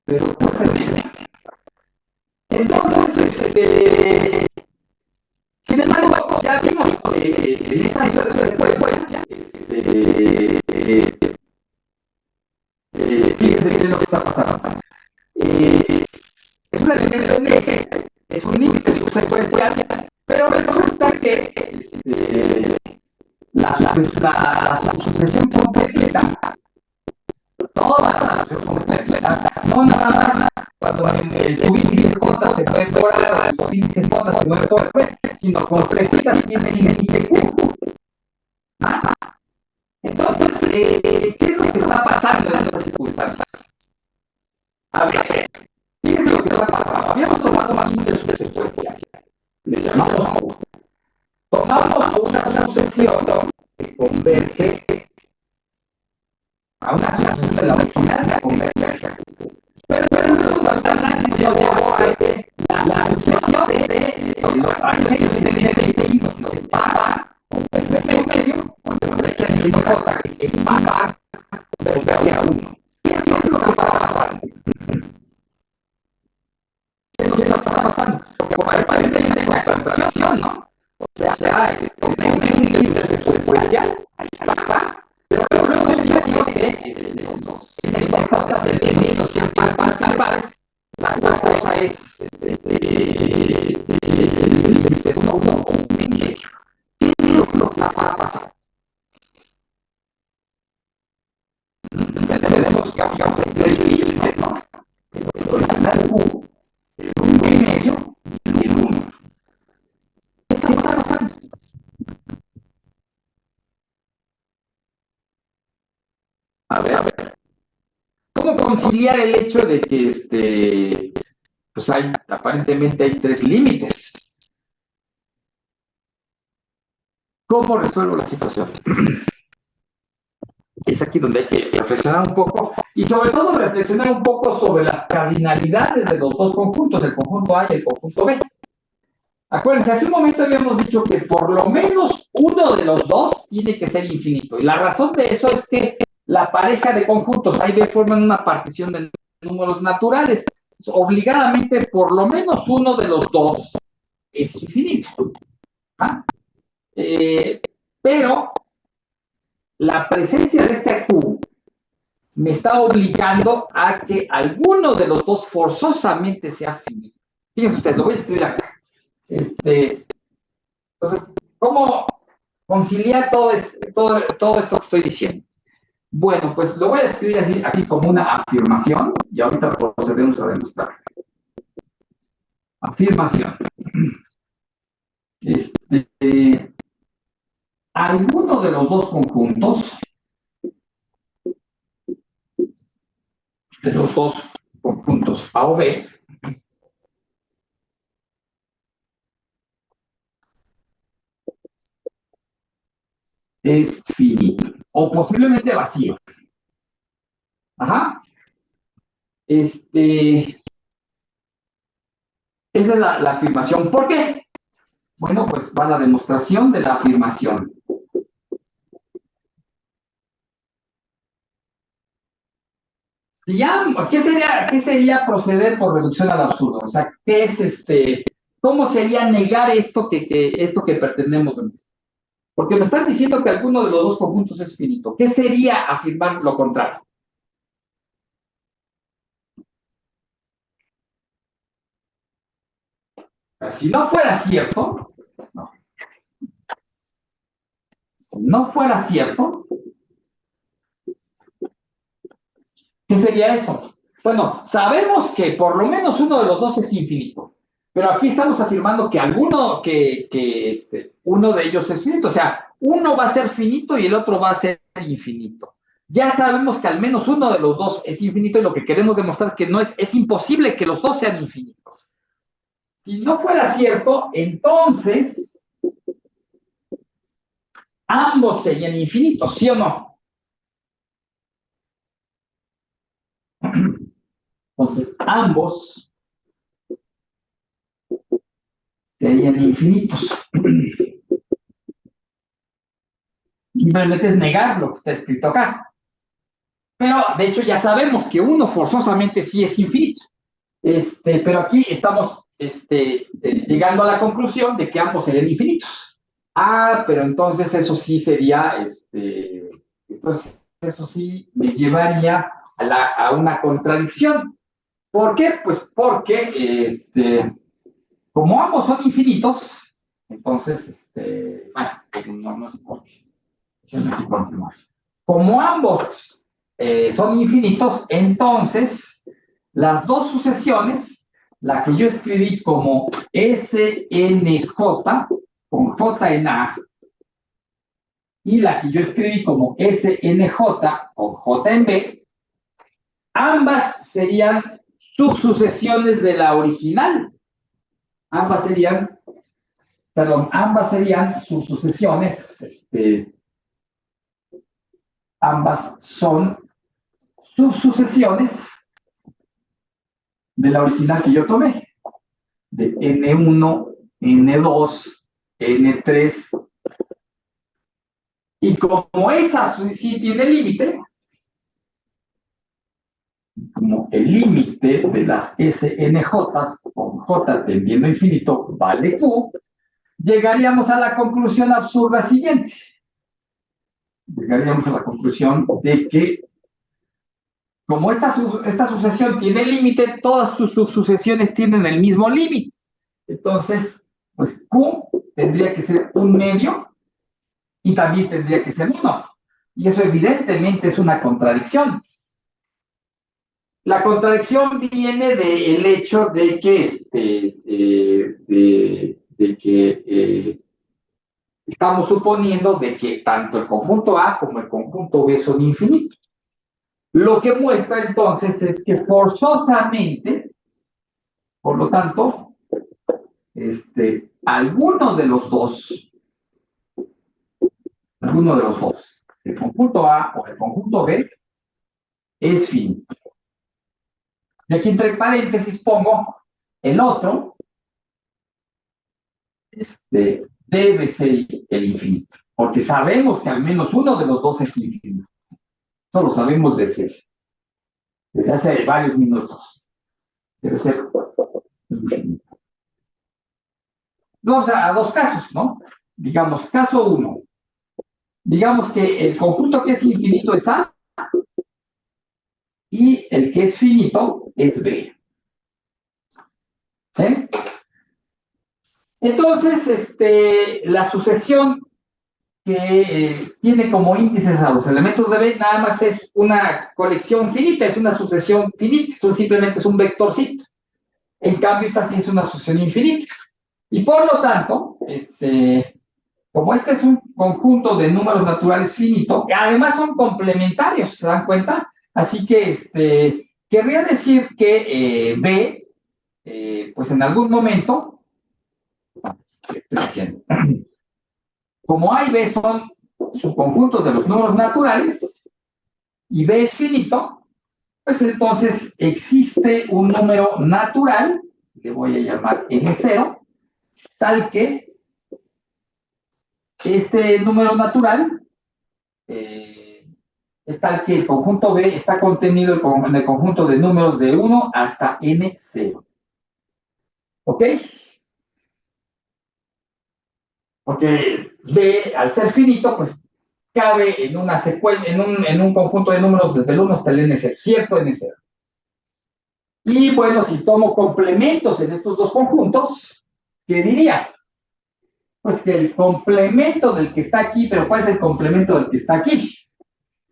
Pero, entonces, sin embargo, ya vimos en esa secuencia, fíjense qué es lo que está pasando. Es un elemento de eje, es un límite subsecuencial, pero resulta que la sucesión completa, toda la sucesión completa, no nada más cuando el subíndice J se mueve por A, el subíndice J se mueve por B, sino completitas tiene límite Q. Entonces, ¿qué es lo que está pasando en estas circunstancias? A ver, fíjense lo que está pasando. Habíamos tomado un límite subsecuencial, le llamamos Q. Tomamos una sucesión que converge a una sucesión de la original que converge. Pero luego el análisis yo llevo a que la sucesión de aquellos índices es par con perfecto medio, cuando converge a nivel J es par converge a 1. ¿Qué es lo que está pasando? ¿Qué es lo que está pasando? Porque aparentemente la conversión, ¿no? O sea, un límite secuencial, ahí está, Pero luego ya digo que los J de los que pares, la cosa es límites no un privilegio. ¿Qué es lo que va a pasar? Tenemos, digamos, tres límites, ¿no? El original Q, el 1,5 y el 1. ¿Qué está pasando? A ver. ¿Cómo conciliar el hecho de que pues aparentemente hay tres límites? ¿Cómo resuelvo la situación? Es aquí donde hay que reflexionar un poco y sobre todo reflexionar un poco sobre las cardinalidades de los dos conjuntos, el conjunto A y el conjunto B. Acuérdense, hace un momento habíamos dicho que por lo menos uno de los dos tiene que ser infinito. Y la razón de eso es que la pareja de conjuntos A y B forman una partición de números naturales. Obligadamente, por lo menos uno de los dos es infinito. ¿Ah? Pero la presencia de este Q me está obligando a que alguno de los dos forzosamente sea finito. Fíjense ustedes, lo voy a escribir acá. Entonces, ¿cómo conciliar todo esto que estoy diciendo? Bueno, pues lo voy a escribir aquí como una afirmación y ahorita procedemos a demostrar. Afirmación. Alguno de los dos conjuntos, A o B, es finito o posiblemente vacío. Ajá. Esa es la afirmación. ¿Por qué? Bueno, pues va la demostración de la afirmación. ¿Qué sería proceder por reducción al absurdo? O sea, ¿qué es cómo sería negar esto que pretendemos? Porque me están diciendo que alguno de los dos conjuntos es finito. ¿Qué sería afirmar lo contrario? Si no fuera cierto, no. Si no fuera cierto, ¿qué sería eso? Bueno, sabemos que por lo menos uno de los dos es infinito, pero aquí estamos afirmando que uno de ellos es finito, o sea, uno va a ser finito y el otro va a ser infinito. Ya sabemos que al menos uno de los dos es infinito y lo que queremos demostrar que no es imposible que los dos sean infinitos. Si no fuera cierto, entonces ambos serían infinitos, ¿sí o no? Entonces, ambos serían infinitos. Simplemente es negar lo que está escrito acá. Pero, de hecho, ya sabemos que uno forzosamente sí es infinito. Pero aquí estamos llegando a la conclusión de que ambos serían infinitos. Pero entonces eso sí sería, entonces eso sí me llevaría a una contradicción. ¿Por qué? Pues porque, como ambos son infinitos, entonces, bueno, no es porque. Como ambos son infinitos, entonces las dos sucesiones, la que yo escribí como SNJ con J en A y la que yo escribí como SNJ con J en B, ambas serían subsucesiones de la original. Ambas serían subsucesiones, ambas son subsucesiones de la original que yo tomé, de N1, N2, N3. Y como esa sí tiene límite, como el límite de las SNJs con J tendiendo a infinito vale Q, llegaríamos a la conclusión absurda siguiente. llegaríamos a la conclusión de que como esta sucesión tiene límite, todas sus subsucesiones tienen el mismo límite. Entonces, pues Q tendría que ser un medio y también tendría que ser 1. Y eso evidentemente es una contradicción. La contradicción viene del hecho de que, estamos suponiendo de que tanto el conjunto A como el conjunto B son infinitos. Lo que muestra entonces es que forzosamente, por lo tanto, alguno de los dos, el conjunto A o el conjunto B, es finito. Y aquí entre paréntesis pongo el otro, debe ser el infinito, porque sabemos que al menos uno de los dos es infinito. Eso lo sabemos desde hace varios minutos. Debe ser infinito. Vamos a dos casos, ¿no? Digamos, caso 1. Digamos que el conjunto que es infinito es A y el que es finito es B. ¿Sí? Entonces, la sucesión que tiene como índices a los elementos de B nada más es una colección finita, es una sucesión finita, simplemente es un vectorcito. En cambio, esta sí es una sucesión infinita. Y por lo tanto, como este es un conjunto de números naturales finito, que además son complementarios, ¿se dan cuenta? Así que querría decir que B, pues en algún momento, ¿qué estoy diciendo? Como A y B son subconjuntos de los números naturales y B es finito, pues entonces existe un número natural, que voy a llamar N0, tal que este número natural es tal que el conjunto B está contenido en el conjunto de números de 1 hasta N0. ¿Ok? Porque B, al ser finito, pues cabe en una secuencia, en un conjunto de números desde el 1 hasta el N0, cierto N0. Y bueno, si tomo complementos en estos dos conjuntos, ¿qué diría? Pues que el complemento del que está aquí, pero ¿cuál es el complemento del que está aquí?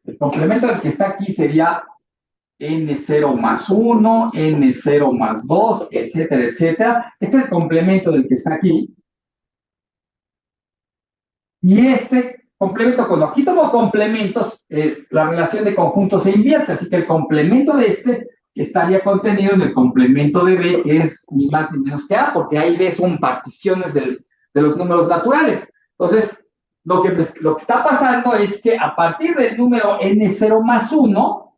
El complemento del que está aquí sería N0 más 1, N0 más 2, etcétera, etcétera. Este es el complemento del que está aquí. Y este complemento, cuando aquí tomo complementos, la relación de conjuntos se invierte, así que el complemento de estaría contenido en el complemento de B, que es ni más ni menos que A, porque ahí B son particiones de los números naturales. Entonces, lo que está pasando es que a partir del número N0 más 1,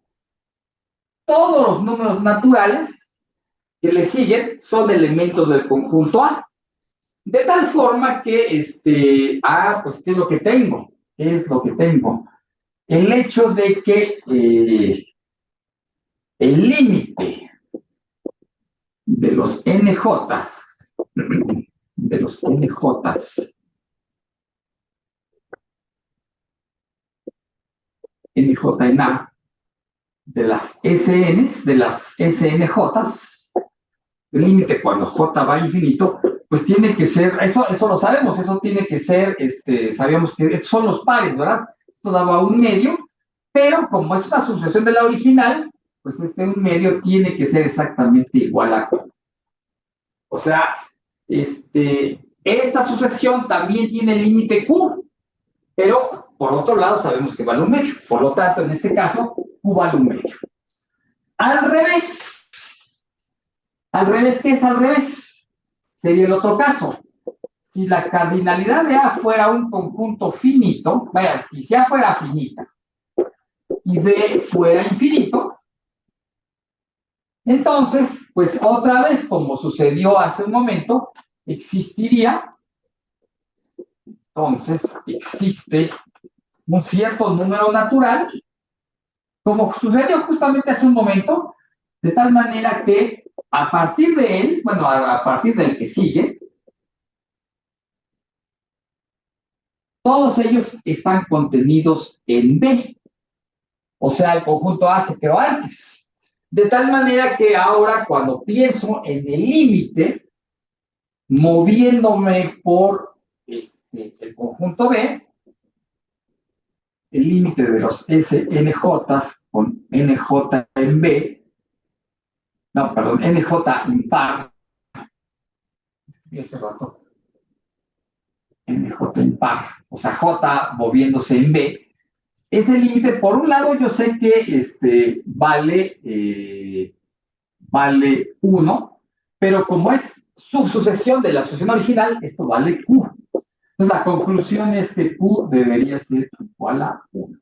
todos los números naturales que le siguen son elementos del conjunto A. De tal forma que, pues, ¿qué es lo que tengo? ¿Qué es lo que tengo? El hecho de que el límite de los NJs, NJ en A, de las SNs, de las SNJs, el límite cuando J va a infinito, pues tiene que ser, eso lo sabemos, eso tiene que ser, sabíamos que estos son los pares, ¿verdad? Esto daba un medio, pero como es una sucesión de la original, pues un medio tiene que ser exactamente igual a 4. O sea, esta sucesión también tiene el límite Q, pero por otro lado sabemos que vale un medio. Por lo tanto, en este caso, Q vale un medio. Al revés, ¿qué es al revés? Sería el otro caso. Si la cardinalidad de A fuera un conjunto finito, vaya, si A fuera finita y B fuera infinito, entonces, pues otra vez, como sucedió hace un momento, existiría, entonces existe un cierto número natural, como sucedió justamente hace un momento, de tal manera que a partir de él, bueno, a partir del que sigue, todos ellos están contenidos en B. O sea, el conjunto A se quedó antes. De tal manera que ahora, cuando pienso en el límite, moviéndome por el conjunto B, el límite de los SNJs con NJ en B, no, perdón, NJ impar, ese rato, NJ impar, o sea, J moviéndose en B, ese límite, por un lado, yo sé que vale 1, pero como es subsucesión de la sucesión original, esto vale Q. Entonces, la conclusión es que Q debería ser igual a 1.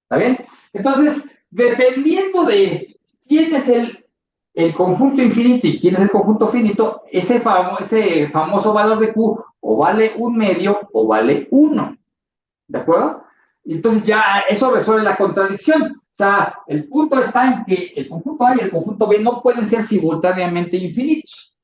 ¿Está bien? Entonces, dependiendo de quién es el conjunto infinito y quién es el conjunto finito, ese famoso valor de Q o vale 1/2 o vale 1. ¿De acuerdo? Entonces ya eso resuelve la contradicción. O sea, el punto está en que el conjunto A y el conjunto B no pueden ser simultáneamente infinitos.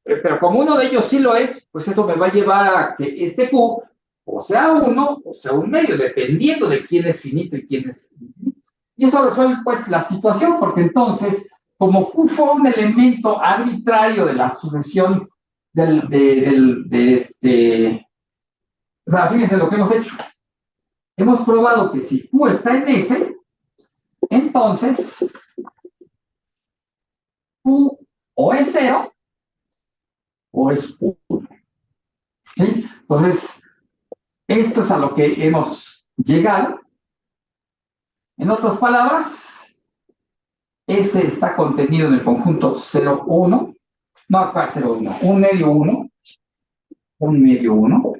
Pero como uno de ellos sí lo es, pues eso me va a llevar a que este Q o sea 1 o sea 1/2, dependiendo de quién es finito y quién es infinito. Y eso resuelve pues la situación, porque entonces, como Q fue un elemento arbitrario de la sucesión o sea, fíjense lo que hemos hecho. Hemos probado que si Q está en S, entonces Q o es 0 o es 1. ¿Sí? Entonces, esto es a lo que hemos llegado. En otras palabras, S está contenido en el conjunto 0, 1. No, acá 0, 1. 1/2, 1. 1/2, 1.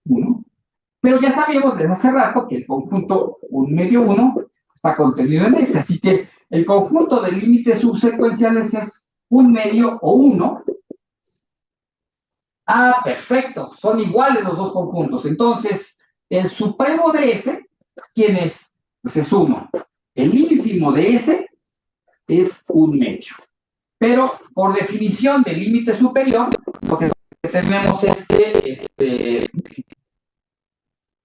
1. Pero ya sabíamos desde hace rato que el conjunto 1/2, 1 está contenido en S. Así que el conjunto de límites subsecuenciales es 1/2 o 1. Ah, perfecto. Son iguales los dos conjuntos. Entonces, el supremo de S, ¿quién es? Pues es 1. El ínfimo de S es 1/2. Pero por definición del límite superior, lo que tenemos es que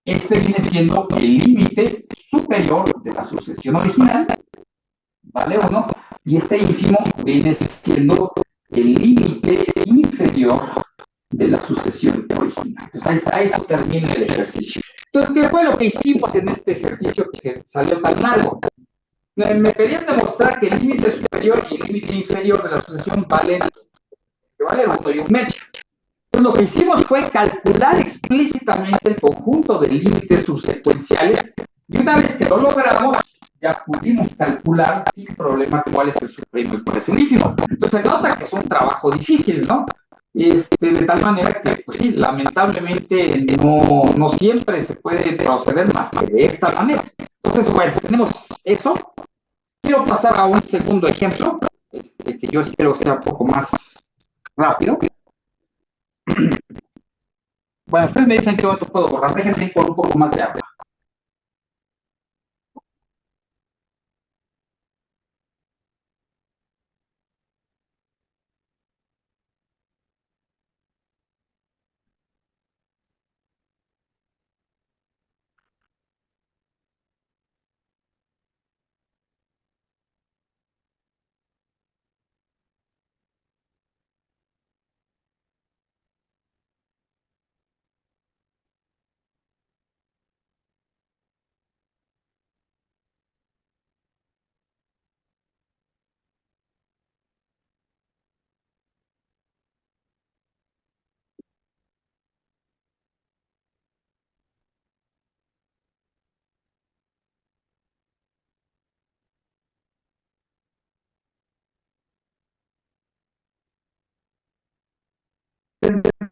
este viene siendo el límite superior de la sucesión original, ¿vale o no? Y este ínfimo viene siendo el límite inferior de la sucesión original. Entonces, a eso termina el ejercicio. Entonces, ¿qué fue lo que hicimos en este ejercicio que se salió tan largo? Me querían demostrar que el límite superior y el límite inferior de la sucesión valen 1 y 1/2. Entonces, lo que hicimos fue calcular explícitamente el conjunto de límites subsecuenciales, y una vez que lo logramos, ya pudimos calcular sin problema cuál es el supremo y cuál es el ínfimo. Entonces, se nota que es un trabajo difícil, ¿no? De tal manera que, pues sí, lamentablemente no siempre se puede proceder más que de esta manera. Entonces, bueno, tenemos eso. Quiero pasar a un segundo ejemplo, que yo espero sea un poco más rápido. Bueno, ustedes me dicen que otro puedo borrar. Déjenme por un poco más de agua.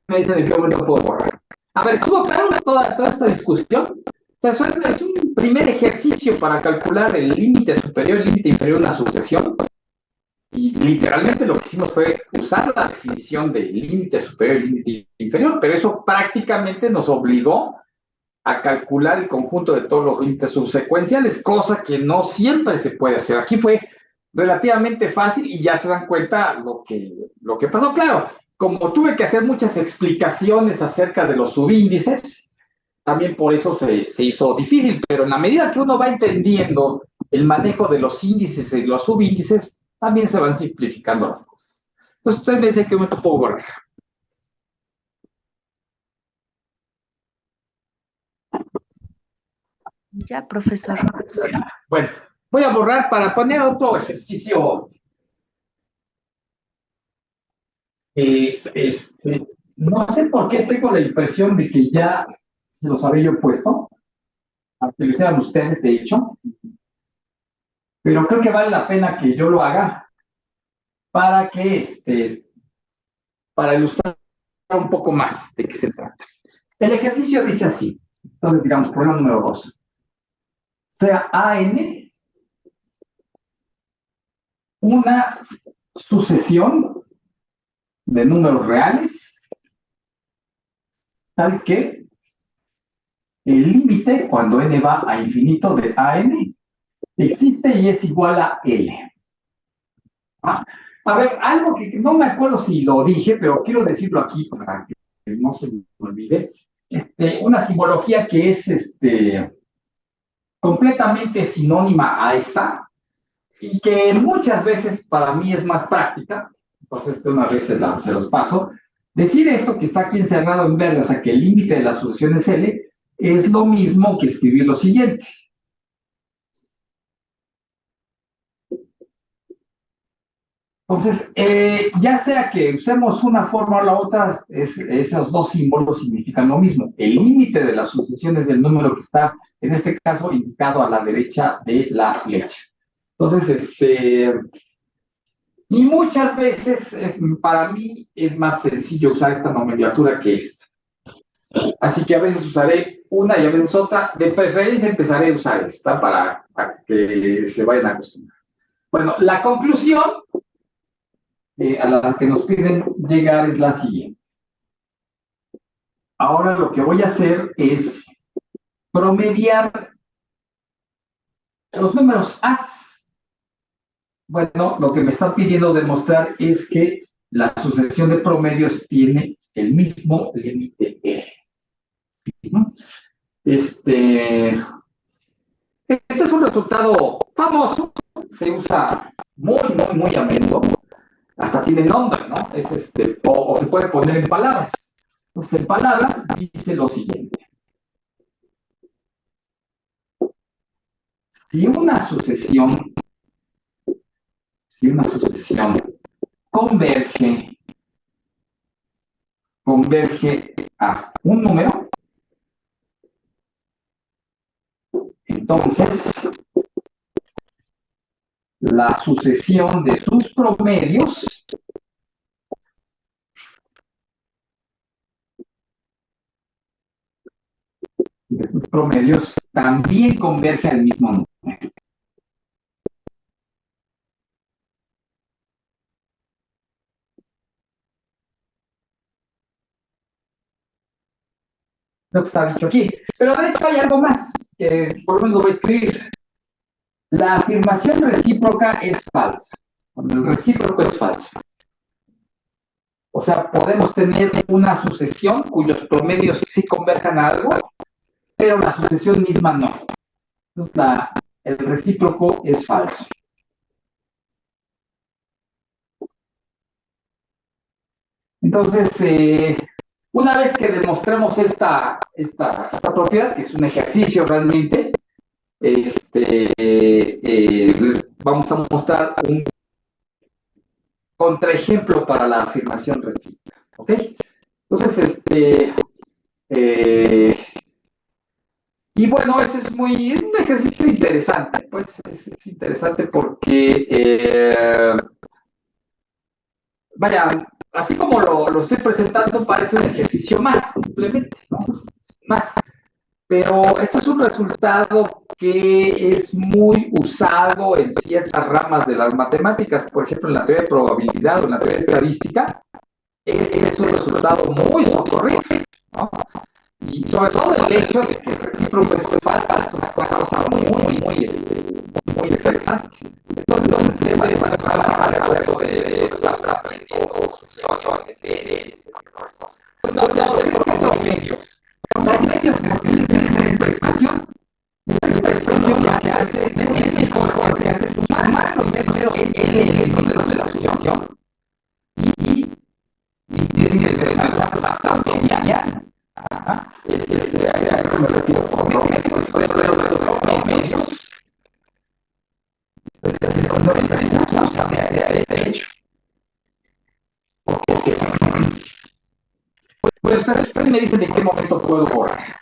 Me dicen en qué momento puedo borrar. A ver, ¿estuvo claro toda esta discusión? O sea, es un primer ejercicio para calcular el límite superior y el límite inferior de una sucesión. Y literalmente lo que hicimos fue usar la definición del límite superior y límite inferior, pero eso prácticamente nos obligó a calcular el conjunto de todos los límites subsecuenciales, cosa que no siempre se puede hacer. Aquí fue relativamente fácil y ya se dan cuenta lo que pasó. Claro, como tuve que hacer muchas explicaciones acerca de los subíndices, también por eso se hizo difícil, pero en la medida que uno va entendiendo el manejo de los índices y los subíndices, también se van simplificando las cosas. Entonces, ustedes me dicen que me puedo borrar. Ya, profesor. Bueno, voy a borrar para poner otro ejercicio. No sé por qué tengo la impresión de que ya se los había yo puesto, aunque lo hicieran ustedes, de hecho, pero creo que vale la pena que yo lo haga para que, para ilustrar un poco más de qué se trata. El ejercicio dice así, entonces digamos, problema número 2. Sea AN una sucesión de números reales, tal que el límite, cuando n va a infinito de AN, existe y es igual a L. A ver, algo que no me acuerdo si lo dije, pero quiero decirlo aquí para que no se me olvide. Una simbología que es completamente sinónima a esta y que muchas veces para mí es más práctica. Entonces, de una vez se los paso. Decir esto que está aquí encerrado en verde, o sea, que el límite de la sucesión es L, es lo mismo que escribir lo siguiente. Entonces, ya sea que usemos una forma o la otra, esos dos símbolos significan lo mismo. El límite de la sucesión es el número que está, en este caso, indicado a la derecha de la flecha. Entonces, y muchas veces, para mí, es más sencillo usar esta nomenclatura que esta. Así que a veces usaré una y a veces otra. De preferencia empezaré a usar esta para que se vayan a acostumbrar. Bueno, la conclusión a la que nos piden llegar es la siguiente. Ahora lo que voy a hacer es promediar los números as. Bueno, lo que me están pidiendo demostrar es que la sucesión de promedios tiene el mismo límite L. Este es un resultado famoso, se usa muy a menudo. Hasta tiene nombre, ¿no? O se puede poner en palabras. Pues en palabras dice lo siguiente. Si una sucesión converge a un número, entonces la sucesión de sus promedios también converge al mismo número. Lo que está dicho aquí. Pero de hecho hay algo más, que por lo menos lo voy a escribir. La afirmación recíproca es falsa. El recíproco es falso. O sea, podemos tener una sucesión cuyos promedios sí converjan a algo, pero la sucesión misma no. Entonces, el recíproco es falso. Entonces, una vez que demostremos esta propiedad, que es un ejercicio realmente, vamos a mostrar un contraejemplo para la afirmación recíproca. ¿Ok? Entonces, y bueno, ese es un ejercicio interesante, pues es interesante porque, vaya, así como lo estoy presentando, parece un ejercicio más, simplemente, ¿no? Más. Pero este es un resultado que es muy usado en ciertas ramas de las matemáticas, por ejemplo, en la teoría de probabilidad o en la teoría de estadística, es un resultado muy socorrido, ¿no? Y sobre todo el hecho de que el recíproco es falso es una cosa muy interesante. Entonces, siempre van a pasar algo de estar aprendiendo sucesiones, pues no, por ejemplo, medios. Los medios que utilizan esta expresión la que hace, mejor que hace sumar los medios el de la asociación y tiene bastante ya. Eso me refiero con medios, los medios. No me interesa justamente a este hecho. Pues ustedes me dicen en qué momento puedo borrar.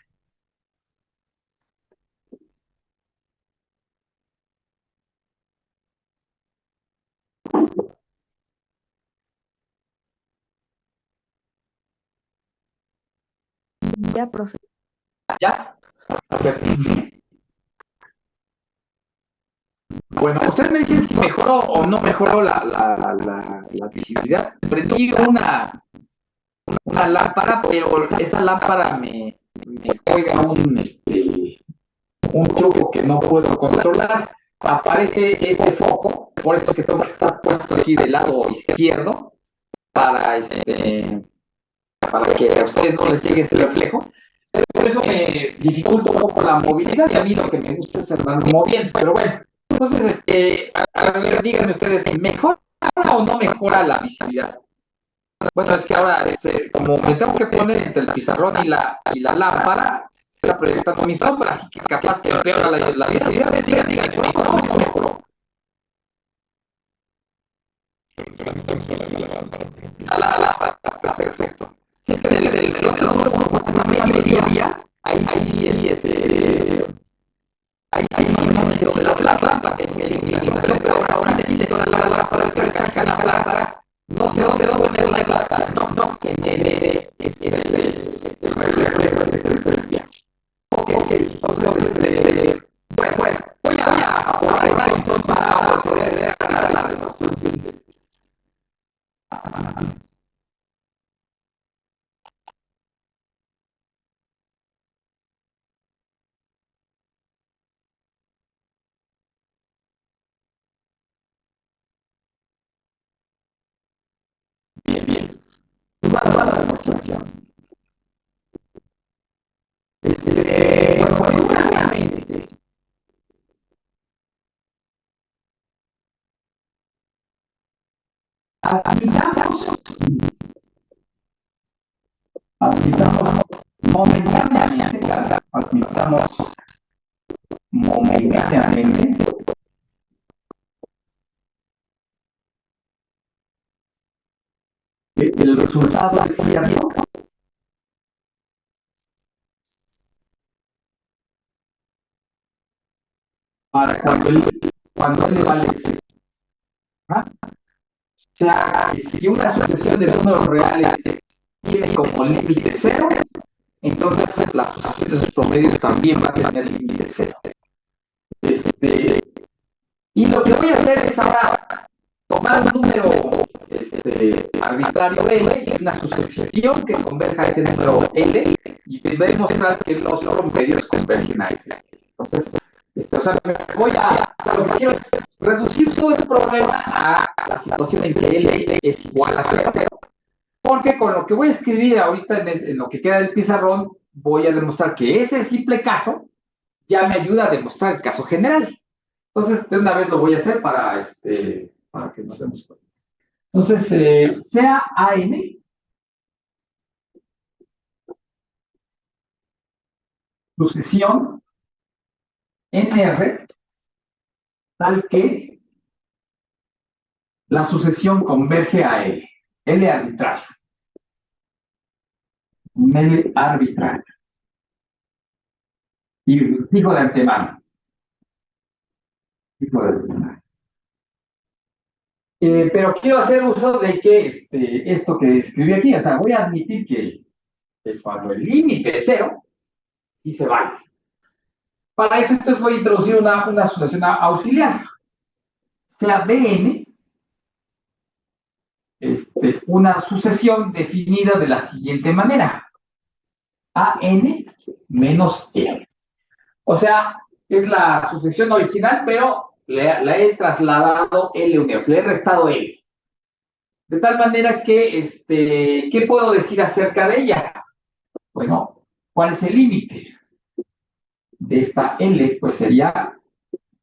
Ya, profe. ¿Ya? Perfecto. Bueno, ustedes me dicen si mejoró o no mejoró la visibilidad. Prendí una lámpara, pero esa lámpara me juega un truco que no puedo controlar. Aparece ese foco, por eso es que tengo que estar puesto aquí del lado izquierdo para que a ustedes no les llegue ese reflejo. Por eso me dificulta un poco la movilidad y a mí lo que me gusta es andarme moviendo, pero bueno. Entonces, a ver, díganme ustedes, ¿mejora o no mejora la visibilidad? Bueno, es que ahora, como me tengo que poner entre el pizarrón y la lámpara, se está proyectando mi sombra, así que capaz que empeora la visibilidad. Díganme, ¿mejoró o no mejoró? La lámpara, perfecto. Si es que del otro grupo, esa mediodía, ahí sí no me quedó la lámpara, que me inclinación, pero ahora sí le toda la lámpara, ustedes sacan la lámpara, no sé dónde poner la lámpara, no genere el reflejo ese que Ok, entonces, bueno, voy a probar entonces para poder aclarar la demostración. Bien, va la demostración. Bueno, primeramente, admitamos momentáneamente, que el resultado es cierto. Para cuando L vale 0. ¿Ah? O sea, si una sucesión de números reales tiene como límite 0, entonces la sucesión de sus promedios también va a tener límite 0. Y lo que voy a hacer es ahora tomar un número arbitrario L y una sucesión que converja a ese número L y demostrar que los promedios convergen a ese. Entonces, o sea, lo que quiero es reducir todo el problema a la situación en que L es igual a 0. Porque con lo que voy a escribir ahorita en lo que queda del pizarrón, voy a demostrar que ese simple caso ya me ayuda a demostrar el caso general. Entonces, de una vez lo voy a hacer para que nos demos cuenta. Entonces, sea AN sucesión NR tal que la sucesión converge a L. L arbitrario. L arbitrario. Y fijo de antemano. Fijo de antemano. Pero quiero hacer uso de que esto que escribí aquí, o sea, voy a admitir que cuando el límite es 0, sí se vale. Para eso, entonces, voy a introducir una sucesión auxiliar. Sea Bn una sucesión definida de la siguiente manera. a n menos L. O sea, es la sucesión original, pero la he trasladado L unidos, le he restado L. De tal manera que, ¿qué puedo decir acerca de ella? Bueno, ¿cuál es el límite de esta L? Pues sería,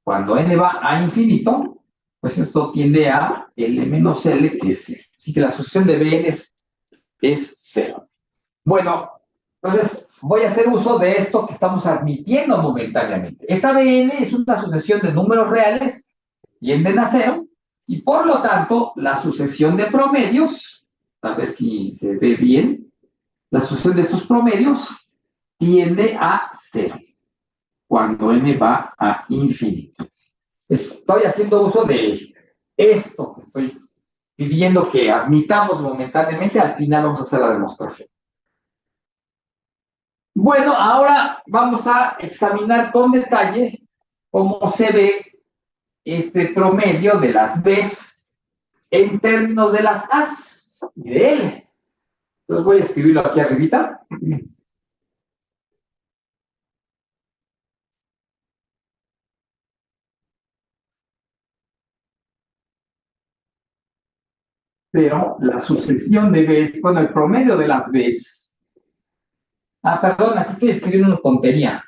cuando n va a infinito, pues esto tiende a L menos L, que es 0. Así que la sucesión de Bn es 0. Bueno, entonces voy a hacer uso de esto que estamos admitiendo momentáneamente. Esta Bn es una sucesión de números reales que tienden a 0, y por lo tanto, la sucesión de promedios, a ver si se ve bien, la sucesión de estos promedios tiende a 0 cuando n va a infinito. Estoy haciendo uso de esto que estoy pidiendo que admitamos momentáneamente. Al final vamos a hacer la demostración. Bueno, ahora vamos a examinar con detalle cómo se ve este promedio de las B's en términos de las A's y de L. Entonces voy a escribirlo aquí arribita. Pero la sucesión de B's, bueno, el promedio de las B's. Perdón, aquí estoy escribiendo una tontería.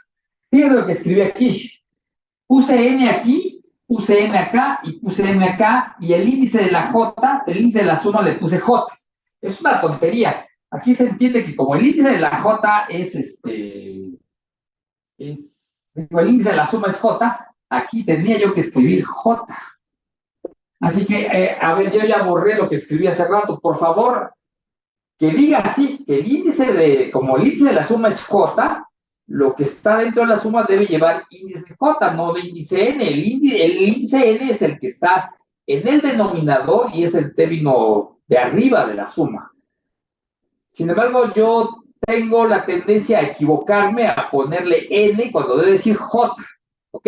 Fíjense lo que escribí aquí. Puse n aquí, puse m acá y puse m acá, y el índice de la J, el índice de la suma le puse J. Es una tontería. Aquí se entiende que como el índice de la J el índice de la suma es J, aquí tendría yo que escribir J. Así que, a ver, yo ya borré lo que escribí hace rato. Por favor, que diga así, que como el índice de la suma es J, lo que está dentro de la suma debe llevar índice J, no de índice N. El índice N es el que está en el denominador y es el término de arriba de la suma. Sin embargo, yo tengo la tendencia a equivocarme, a ponerle N cuando debe decir J, ¿ok?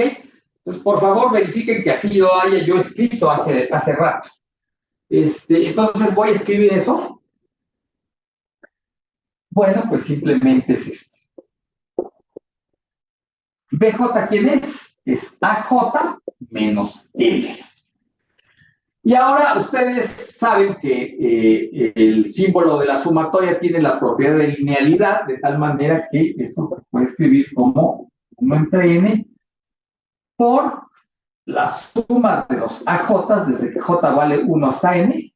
Entonces, por favor, verifiquen que así lo haya yo escrito hace rato. Entonces, voy a escribir eso. Bueno, pues simplemente es esto. BJ, ¿quién es? Es AJ menos L. Y ahora ustedes saben que el símbolo de la sumatoria tiene la propiedad de linealidad, de tal manera que esto se puede escribir como 1 entre n por la suma de los AJ desde que J vale 1 hasta n,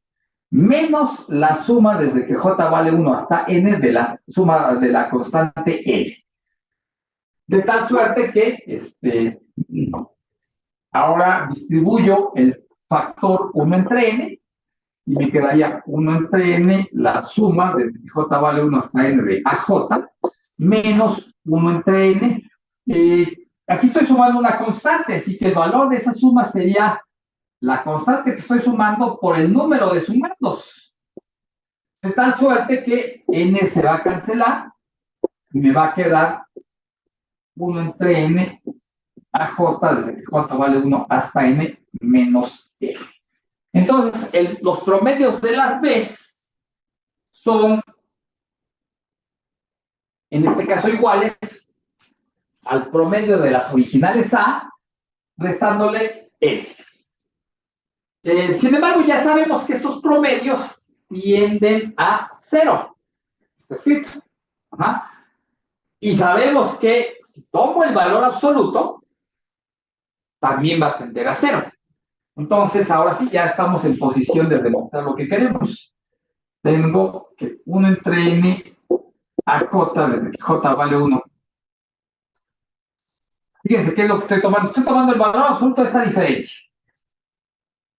menos la suma desde que J vale 1 hasta n de la suma de la constante L. De tal suerte que ahora distribuyo el factor 1 entre n y me quedaría 1 entre n, la suma desde que J vale 1 hasta n de AJ, menos 1 entre n. Aquí estoy sumando una constante, así que el valor de esa suma sería la constante que estoy sumando por el número de sumandos. De tal suerte que n se va a cancelar y me va a quedar 1 entre n a J desde que J vale 1 hasta n menos L. Entonces, los promedios de las B's son, en este caso, iguales al promedio de las originales A, restándole L. Sin embargo, ya sabemos que estos promedios tienden a 0. Está escrito. Ajá. Y sabemos que si tomo el valor absoluto, también va a tender a 0. Entonces, ahora sí, ya estamos en posición de demostrar lo que queremos. Tengo que 1 entre n a J, desde que J vale 1. Fíjense qué es lo que estoy tomando. Estoy tomando el valor absoluto de esta diferencia.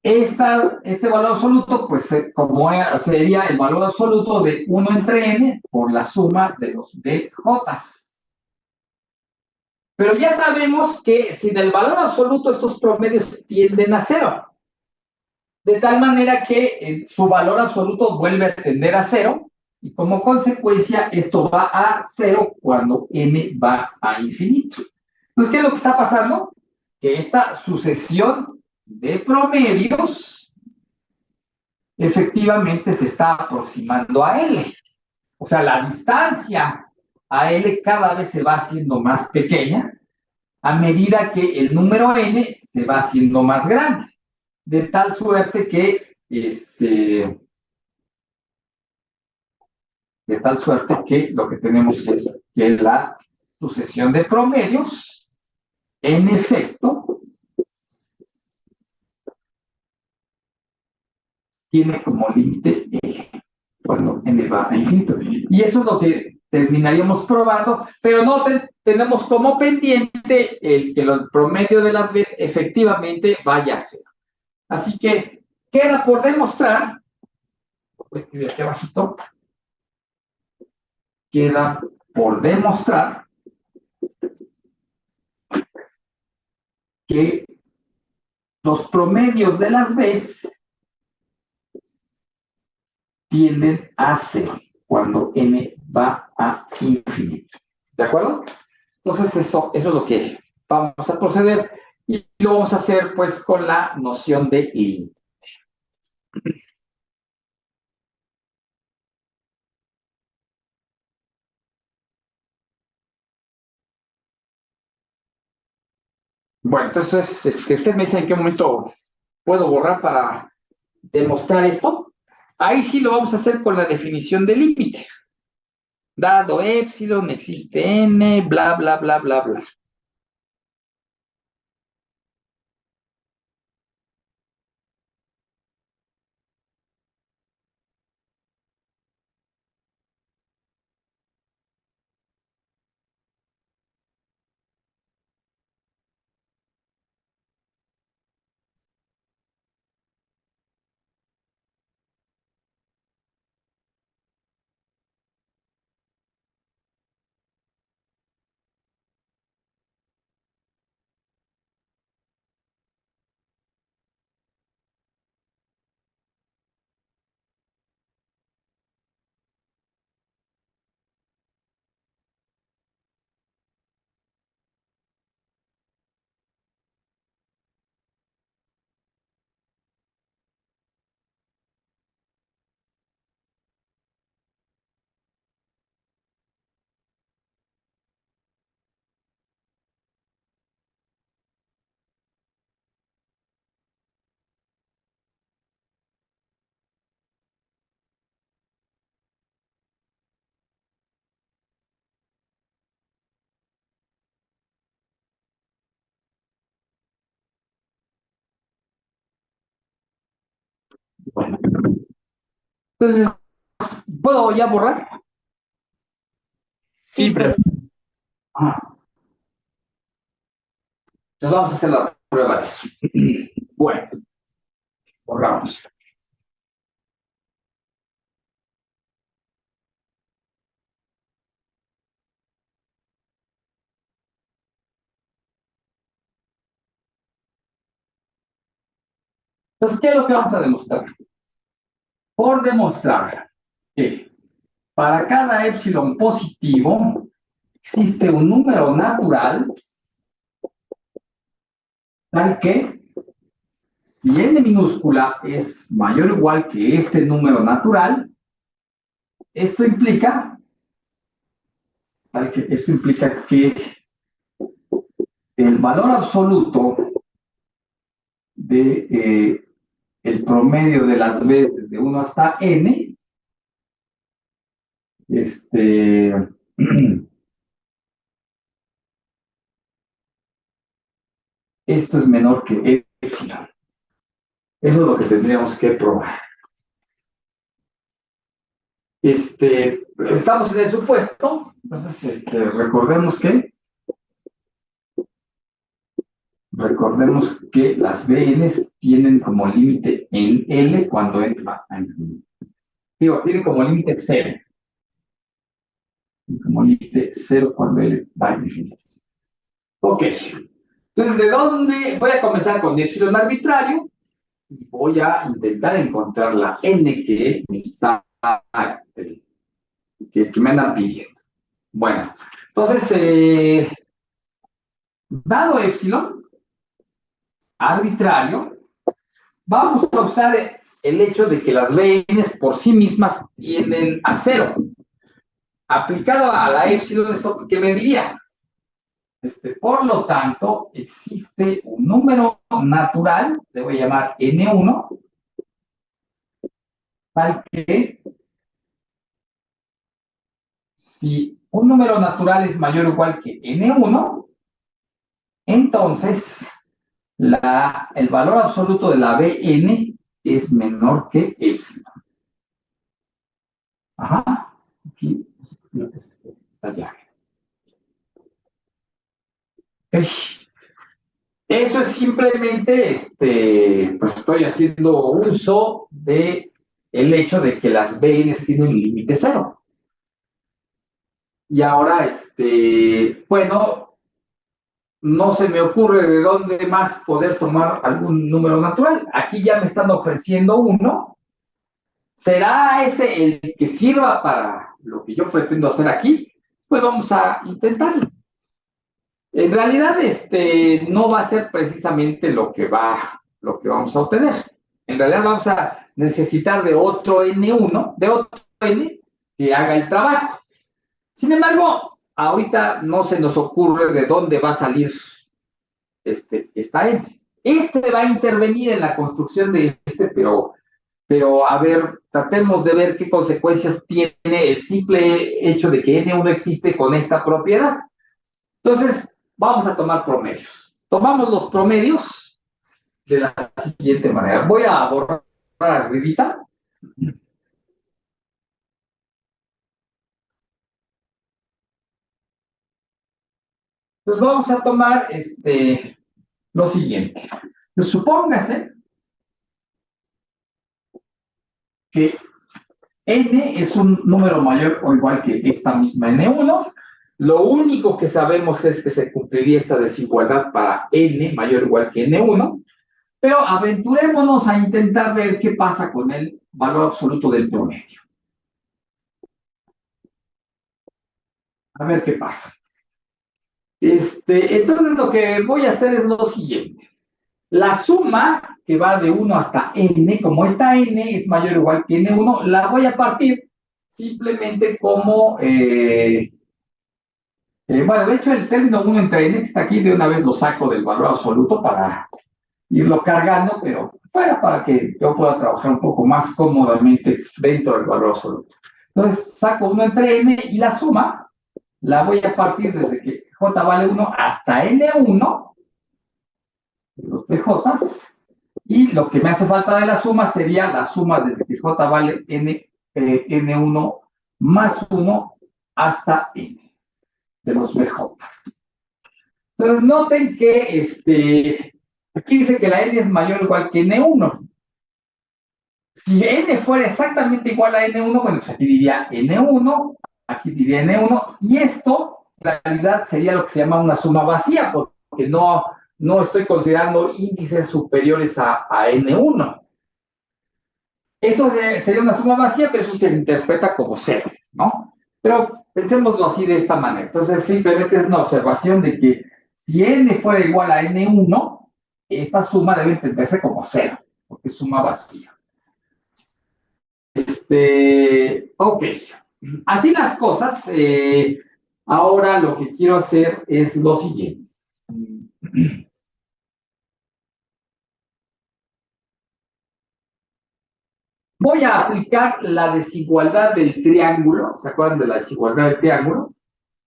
Este valor absoluto, pues, sería el valor absoluto de 1 entre n por la suma de los dj's. Pero ya sabemos que sin el valor absoluto estos promedios tienden a 0. De tal manera que su valor absoluto vuelve a tender a 0 y como consecuencia esto va a 0 cuando n va a infinito. Entonces, ¿qué es lo que está pasando? Que esta sucesión de promedios efectivamente se está aproximando a L. O sea, la distancia a L cada vez se va haciendo más pequeña a medida que el número N se va haciendo más grande. De tal suerte que, lo que tenemos es que la sucesión de promedios, en efecto, tiene como límite L, cuando N va a infinito. Y eso es lo que terminaríamos probando, pero no tenemos como pendiente el que el promedio de las veces efectivamente vaya a ser. Así que queda por demostrar, pues de aquí abajito, queda por demostrar que los promedios de las veces tienden a cero cuando n va a infinito. ¿De acuerdo? Entonces eso es lo que vamos a proceder y lo vamos a hacer pues con la noción de límite. Bueno, entonces ustedes me dicen en qué momento puedo borrar para demostrar esto. Ahí sí lo vamos a hacer con la definición de límite. Dado epsilon, existe n, bla, bla, bla, bla, bla. Bueno, entonces, ¿puedo ya borrar? Sí, profesor. Entonces vamos a hacer la prueba de eso. Bueno, borramos. Entonces, ¿qué es lo que vamos a demostrar? Por demostrar que para cada epsilon positivo existe un número natural tal que si n minúscula es mayor o igual que este número natural, esto implica que el valor absoluto de el promedio de las veces de 1 hasta n, esto es menor que epsilon. Eso es lo que tendríamos que probar. Estamos en el supuesto, entonces recordemos que las BNs tienen como límite en L cuando n va a infinito. Digo, tienen como límite 0. Como límite 0 cuando L va a infinito. Ok. Entonces, ¿de dónde? Voy a comenzar con epsilon arbitrario y voy a intentar encontrar la n que me está, que me andan pidiendo. Bueno, entonces, dado epsilon arbitrario, vamos a usar el hecho de que las BNs por sí mismas tienden a 0. aplicado a la epsilon, ¿eso qué me diría? Por lo tanto, existe un número natural, le voy a llamar N1, tal que si un número natural es mayor o igual que N1, entonces el valor absoluto de la Bn es menor que epsilon. Ajá. Aquí, está ya. Eso es simplemente, pues estoy haciendo uso de el hecho de que las Bn tienen un límite cero. Y ahora, bueno, no se me ocurre de dónde más poder tomar algún número natural. Aquí ya me están ofreciendo uno. ¿Será ese el que sirva para lo que yo pretendo hacer aquí? Pues vamos a intentarlo. En realidad, no va a ser precisamente lo que vamos a obtener. En realidad vamos a necesitar de otro N1, de otro N, que haga el trabajo. Sin embargo, ahorita no se nos ocurre de dónde va a salir esta N. Va a intervenir en la construcción de pero a ver, tratemos de ver qué consecuencias tiene el simple hecho de que N1 existe con esta propiedad. Entonces, vamos a tomar promedios. Tomamos los promedios de la siguiente manera. Voy a borrar arribita. Pues vamos a tomar lo siguiente. Pues supóngase que n es un número mayor o igual que esta misma n1. Lo único que sabemos es que se cumpliría esta desigualdad para n mayor o igual que n1, pero aventurémonos a intentar ver qué pasa con el valor absoluto del promedio. A ver qué pasa. Entonces lo que voy a hacer es lo siguiente. La suma que va de 1 hasta n, como esta n es mayor o igual que n1, la voy a partir simplemente como, bueno, de hecho el término 1 entre n que está aquí, de una vez lo saco del valor absoluto para irlo cargando, pero fuera para que yo pueda trabajar un poco más cómodamente dentro del valor absoluto. Entonces saco 1 entre n y la suma la voy a partir desde que j vale 1 hasta n1, de los pj's, y lo que me hace falta de la suma sería la suma desde que j vale n1 más 1 hasta n, de los bj's. Entonces noten que aquí dice que la n es mayor o igual que n1. Si n fuera exactamente igual a n1, bueno, pues aquí diría n1, aquí diría n1, y esto en realidad sería lo que se llama una suma vacía, porque no estoy considerando índices superiores a n1. Eso sería una suma vacía, pero eso se interpreta como cero, ¿no? Pero pensémoslo así de esta manera. Entonces, simplemente es una observación de que si n fuera igual a n1, esta suma debe entenderse como cero, porque es suma vacía. Ok. Así las cosas, ahora lo que quiero hacer es lo siguiente. Voy a aplicar la desigualdad del triángulo. ¿Se acuerdan de la desigualdad del triángulo?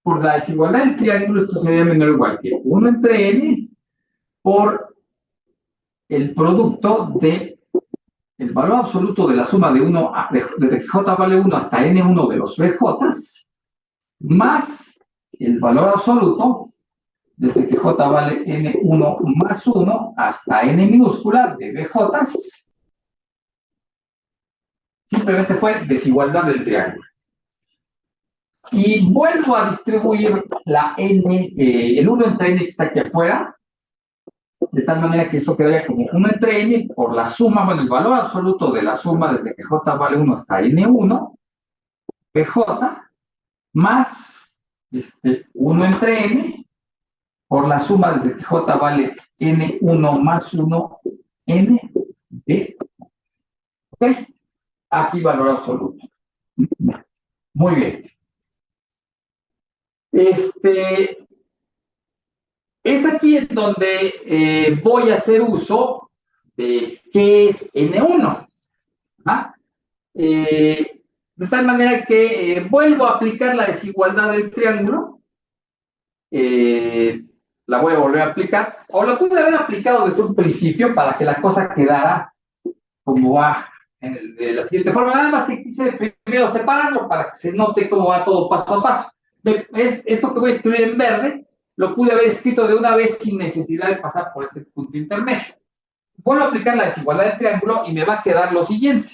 Por la desigualdad del triángulo, esto sería menor o igual que 1 entre n por el producto de el valor absoluto de la suma de 1, desde que j vale 1 hasta n1 de los bj's, más el valor absoluto desde que j vale n1 más 1 hasta n minúscula de bj's. Simplemente fue desigualdad del triángulo. Y vuelvo a distribuir la n, el 1 entre n que está aquí afuera, de tal manera que esto quedaría como 1 entre n por la suma, bueno, el valor absoluto de la suma desde que j vale 1 hasta n1, bj, más 1 entre n por la suma desde que j vale n1 más 1, n de. ¿Ok? Aquí valor absoluto. Muy bien. Es aquí en donde voy a hacer uso de qué es N1. ¿Ah? De tal manera que vuelvo a aplicar la desigualdad del triángulo. La voy a volver a aplicar, o la pude haber aplicado desde un principio para que la cosa quedara como va de la siguiente forma, nada más que quise primero separarlo para que se note cómo va todo paso a paso. Esto que voy a escribir en verde, lo pude haber escrito de una vez sin necesidad de pasar por este punto intermedio. Vuelvo a aplicar la desigualdad del triángulo y me va a quedar lo siguiente.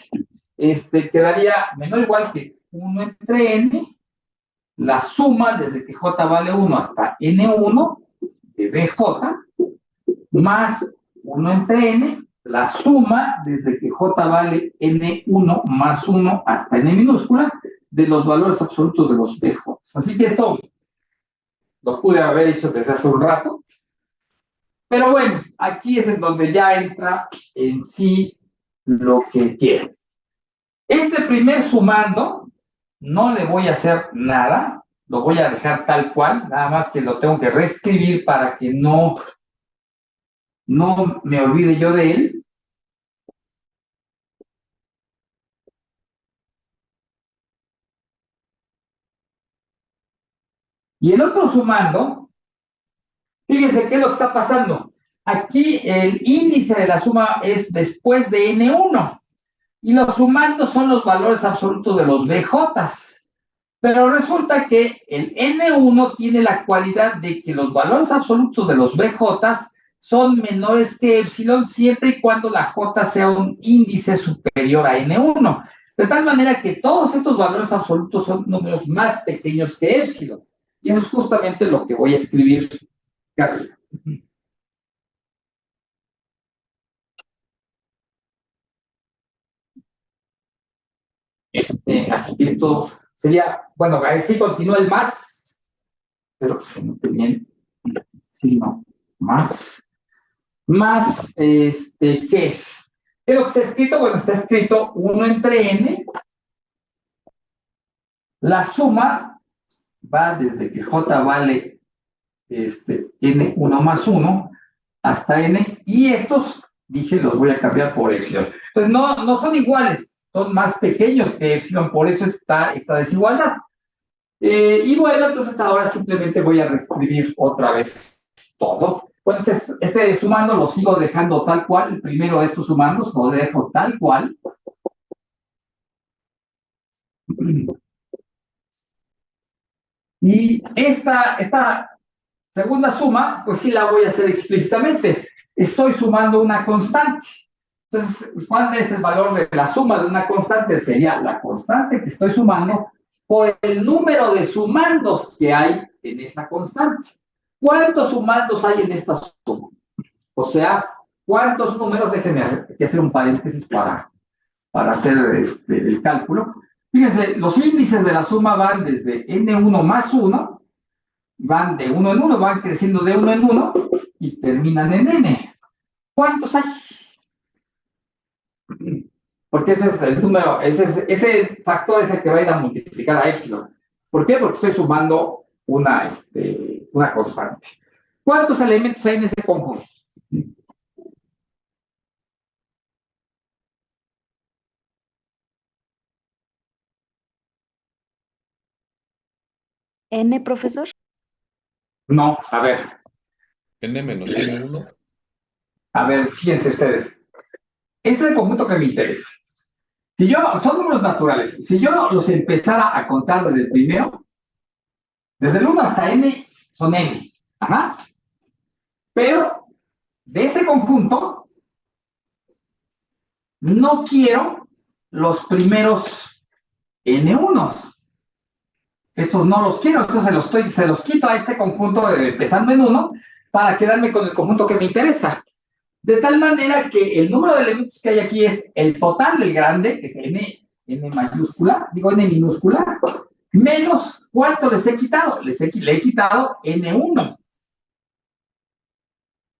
Quedaría menor o igual que 1 entre n, la suma desde que j vale 1 hasta n1 de bj, más 1 entre n, la suma desde que j vale n1 más 1 hasta n minúscula de los valores absolutos de los bj. Así que esto lo pude haber hecho desde hace un rato. Pero bueno, aquí es en donde ya entra en sí lo que quiero. Este primer sumando no le voy a hacer nada, lo voy a dejar tal cual, nada más que lo tengo que reescribir para que no me olvide yo de él. Y el otro sumando, fíjense qué es lo que está pasando. Aquí el índice de la suma es después de N1. Y los sumandos son los valores absolutos de los BJs. Pero resulta que el N1 tiene la cualidad de que los valores absolutos de los BJs son menores que epsilon siempre y cuando la J sea un índice superior a N1. De tal manera que todos estos valores absolutos son números más pequeños que epsilon. Y eso es justamente lo que voy a escribir acá arriba. Así que esto sería, bueno, aquí continúa el más, pero se note bien, sí, no, más, ¿qué es? ¿Qué es lo que está escrito? Bueno, está escrito 1 entre n, la suma va desde que j vale n1 más 1 hasta n, y estos, dije, los voy a cambiar por epsilon. Entonces, no son iguales, son más pequeños que epsilon, por eso está esta desigualdad. Y bueno, entonces ahora simplemente voy a reescribir otra vez todo. Pues este sumando lo sigo dejando tal cual. El primero de estos sumandos lo dejo tal cual. Y esta segunda suma, pues sí la voy a hacer explícitamente. Estoy sumando una constante. Entonces, ¿cuál es el valor de la suma de una constante? Sería la constante que estoy sumando por el número de sumandos que hay en esa constante. ¿Cuántos sumandos hay en esta suma? O sea, ¿cuántos números? Déjenme hacer un paréntesis para hacer el cálculo. Fíjense, los índices de la suma van desde n1 más 1, van de 1 en 1, van creciendo de 1 en 1 y terminan en n. ¿Cuántos hay? Porque ese es el número, ese factor es el que va a ir a multiplicar a epsilon. ¿Por qué? Porque estoy sumando una constante. ¿Cuántos elementos hay en ese conjunto? N, profesor. No, a ver. N menos N1. A ver, fíjense ustedes. Ese es el conjunto que me interesa. Son números naturales. Si yo los empezara a contar desde el primero, desde el 1 hasta n son n. Ajá. Pero de ese conjunto, no quiero los primeros n1. Estos no los quiero, estos se los quito a este conjunto empezando en 1 para quedarme con el conjunto que me interesa. De tal manera que el número de elementos que hay aquí es el total del grande, que es n mayúscula, digo n minúscula, menos ¿cuánto les he quitado? Le he quitado n1.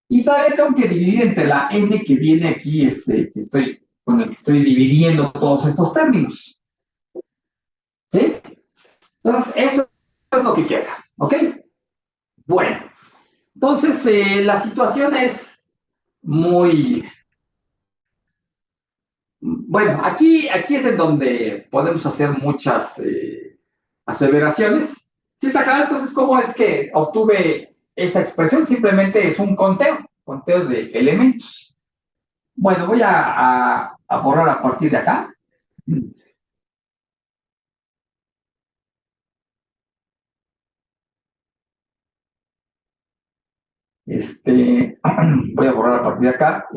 Y todavía tengo que dividir entre la n que viene aquí, con el que estoy dividiendo todos estos términos. ¿Sí? Entonces, eso es lo que queda. ¿Ok? Bueno, entonces la situación es muy... Bueno, aquí es en donde podemos hacer muchas aseveraciones. ¿Sí está claro? Entonces, ¿cómo es que obtuve esa expresión? Simplemente es un conteo de elementos. Bueno, voy a borrar a partir de acá. Voy a borrar a partir de acá.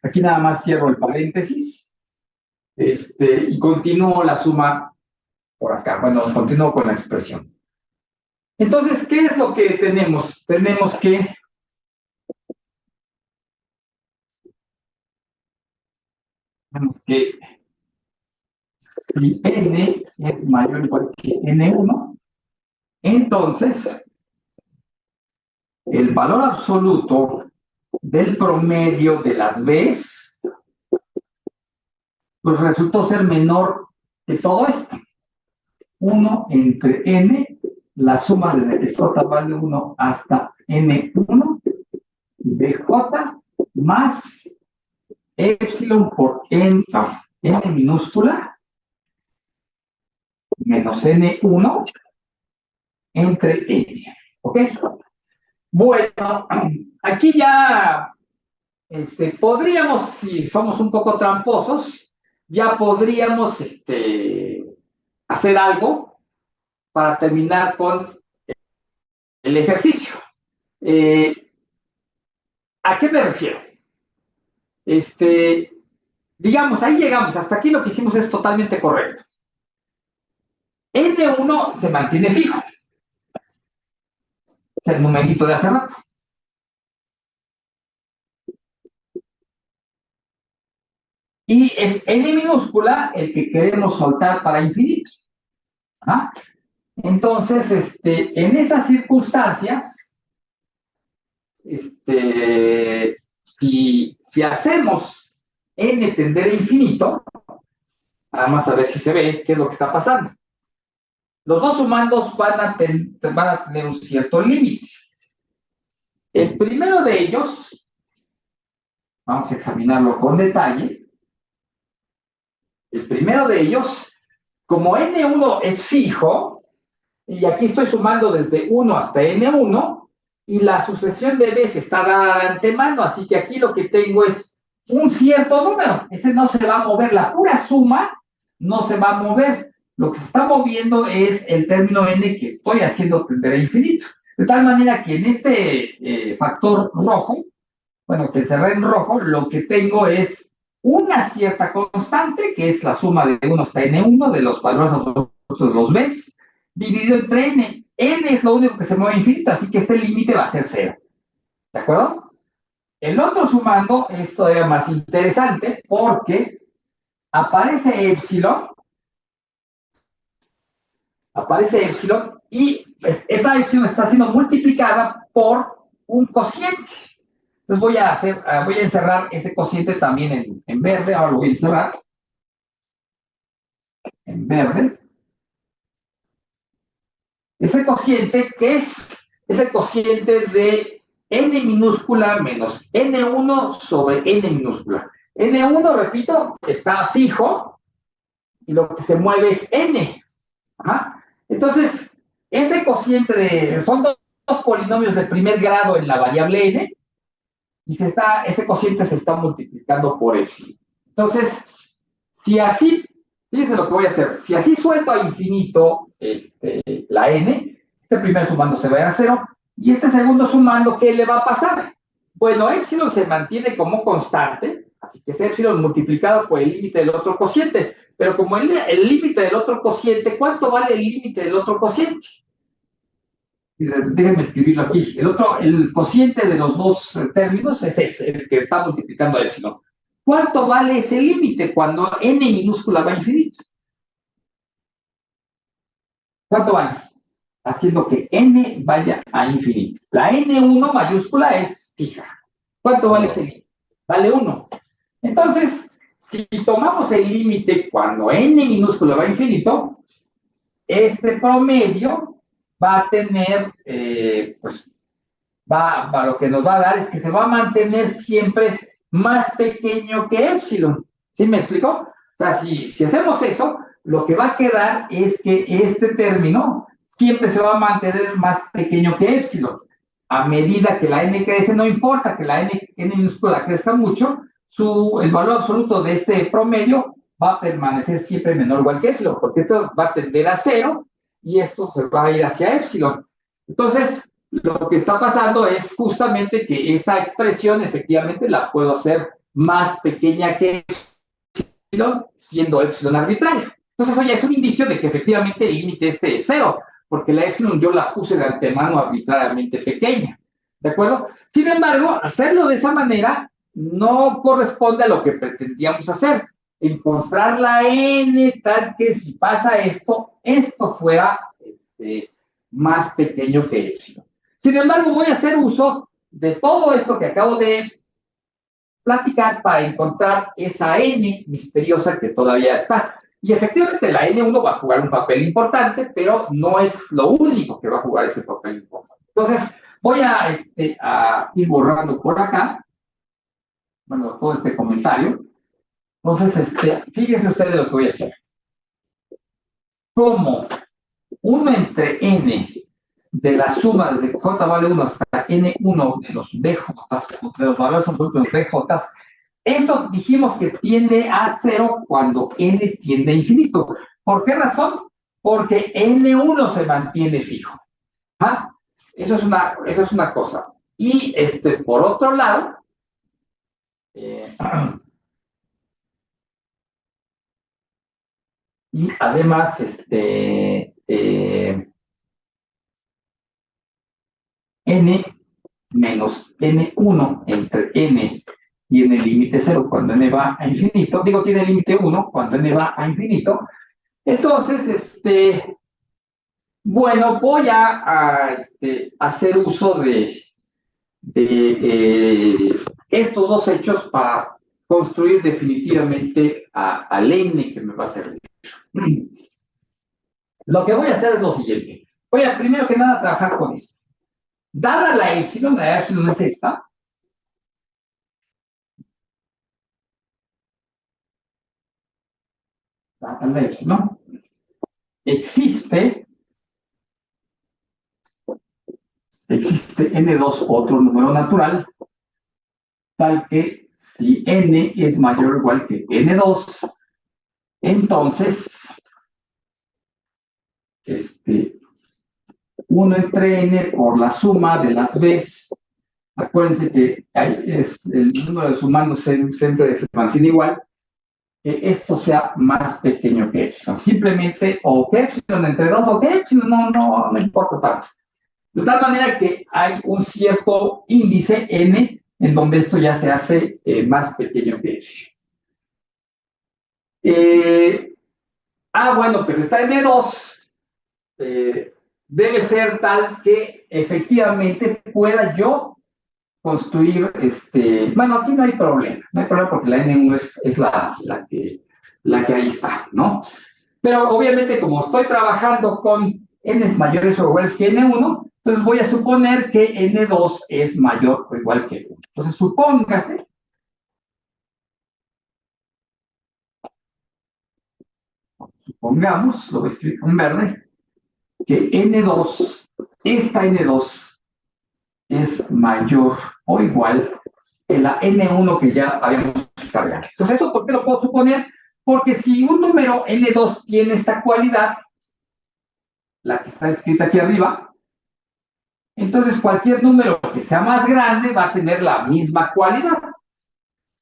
Aquí nada más cierro el paréntesis. Y continúo la suma por acá. Bueno, continúo con la expresión. Entonces, ¿qué es lo que tenemos? Tenemos que si n es mayor o igual que n1, entonces el valor absoluto del promedio de las Bs pues resultó ser menor que todo esto. 1 entre n, la suma desde que j vale 1 hasta n1 de j más epsilon por n minúscula menos n1 entre n. ¿Ok? Bueno, aquí ya podríamos, si somos un poco tramposos, ya podríamos hacer algo para terminar con el ejercicio. ¿A qué me refiero? Digamos, ahí llegamos, hasta aquí lo que hicimos es totalmente correcto. N1 se mantiene fijo. Es el numerito de hace rato. Y es n minúscula el que queremos soltar para infinito. ¿Ah? Entonces, en esas circunstancias, si hacemos n tender a infinito, nada más a ver si se ve qué es lo que está pasando. Los dos sumandos van a tener un cierto límite. El primero de ellos, vamos a examinarlo con detalle. El primero de ellos, como n1 es fijo, y aquí estoy sumando desde 1 hasta n1, y la sucesión de Bs está dada de antemano, así que aquí lo que tengo es un cierto número. Ese no se va a mover, la pura suma no se va a mover. Lo que se está moviendo es el término n que estoy haciendo tender a infinito. De tal manera que en este factor rojo, bueno, que encerré en rojo, lo que tengo es una cierta constante, que es la suma de 1 hasta n1 de los valores absolutos de los Bs, dividido entre n. N es lo único que se mueve a infinito, así que este límite va a ser 0. ¿De acuerdo? El otro sumando es todavía más interesante porque aparece epsilon y pues, esa epsilon está siendo multiplicada por un cociente. Entonces voy a encerrar ese cociente también en verde. Ahora lo voy a encerrar en verde. Ese cociente que es ese cociente de n minúscula menos n1 sobre n minúscula. n1, repito, está fijo y lo que se mueve es n. Ajá. Entonces, ese cociente son dos polinomios de primer grado en la variable n y ese cociente se está multiplicando por epsilon. Entonces, si así, fíjense lo que voy a hacer, si así suelto a infinito la n, este primer sumando se va a ir a 0, y este segundo sumando, ¿qué le va a pasar? Bueno, epsilon se mantiene como constante, así que es epsilon multiplicado por el límite del otro cociente, pero como el límite del otro cociente, ¿cuánto vale el límite del otro cociente? Déjenme escribirlo aquí. El cociente de los dos términos es ese, el que está multiplicando a epsilon. ¿Cuánto vale ese límite cuando n minúscula va a infinito? ¿Cuánto vale? Haciendo que n vaya a infinito. La n1 mayúscula es fija. ¿Cuánto vale ese límite? Vale 1. Entonces, si tomamos el límite cuando n minúscula va a infinito, este promedio va a tener, pues, lo que nos va a dar es que se va a mantener siempre más pequeño que épsilon. ¿Sí me explico? O sea, si hacemos eso, lo que va a quedar es que este término siempre se va a mantener más pequeño que épsilon. A medida que la n crece, no importa que la n minúscula crezca mucho, el valor absoluto de este promedio va a permanecer siempre menor o igual que épsilon, porque esto va a tender a 0 y esto se va a ir hacia épsilon. Entonces, lo que está pasando es justamente que esta expresión efectivamente la puedo hacer más pequeña que épsilon, siendo épsilon arbitrario. Entonces, oye, es un indicio de que efectivamente el límite este es 0, porque la épsilon yo la puse de antemano arbitrariamente pequeña. ¿De acuerdo? Sin embargo, hacerlo de esa manera no corresponde a lo que pretendíamos hacer. Encontrar la n tal que si pasa esto fuera más pequeño que épsilon. Sin embargo, voy a hacer uso de todo esto que acabo de platicar para encontrar esa n misteriosa que todavía está. Y efectivamente la n1 va a jugar un papel importante, pero no es lo único que va a jugar ese papel importante. Entonces, voy a ir borrando por acá, bueno, todo este comentario. Entonces, fíjense ustedes lo que voy a hacer. Como 1 entre n de la suma desde que j vale 1 hasta n1 de los bj, de los valores absolutos de los bj, esto dijimos que tiende a 0 cuando n tiende a infinito. ¿Por qué razón? Porque n1 se mantiene fijo. ¿Ah? Eso es una cosa. Y por otro lado, y además, n menos n1 entre n tiene límite 0 cuando n va a infinito, digo, tiene límite 1 cuando n va a infinito. Entonces, bueno, voy a hacer uso de estos dos hechos para construir definitivamente al n que me va a servir. Lo que voy a hacer es lo siguiente. Voy a, primero que nada, trabajar con esto. Dada la epsilon es esta. Dada la epsilon, existe n2, otro número natural, tal que si n es mayor o igual que n2, entonces 1 entre n por la suma de las b's. Acuérdense que es el número de sumandos siempre se mantiene igual, que esto sea más pequeño que epsilon. Simplemente, o que epsilon entre 2 o que epsilon, no importa tanto. De tal manera que hay un cierto índice n en donde esto ya se hace más pequeño que epsilon. Bueno, pero esta n2 debe ser tal que efectivamente pueda yo construir, bueno, aquí no hay problema porque la n1 es la que ahí está, ¿no? Pero obviamente como estoy trabajando con n's mayores o iguales que n1, entonces voy a suponer que n2 es mayor o igual que 1. Entonces supóngase supongamos, lo voy a escribir con verde, que n2, esta n2 es mayor o igual que la n1 que ya habíamos cargado. Entonces, ¿eso por qué lo puedo suponer? Porque si un número n2 tiene esta cualidad, la que está escrita aquí arriba, entonces cualquier número que sea más grande va a tener la misma cualidad.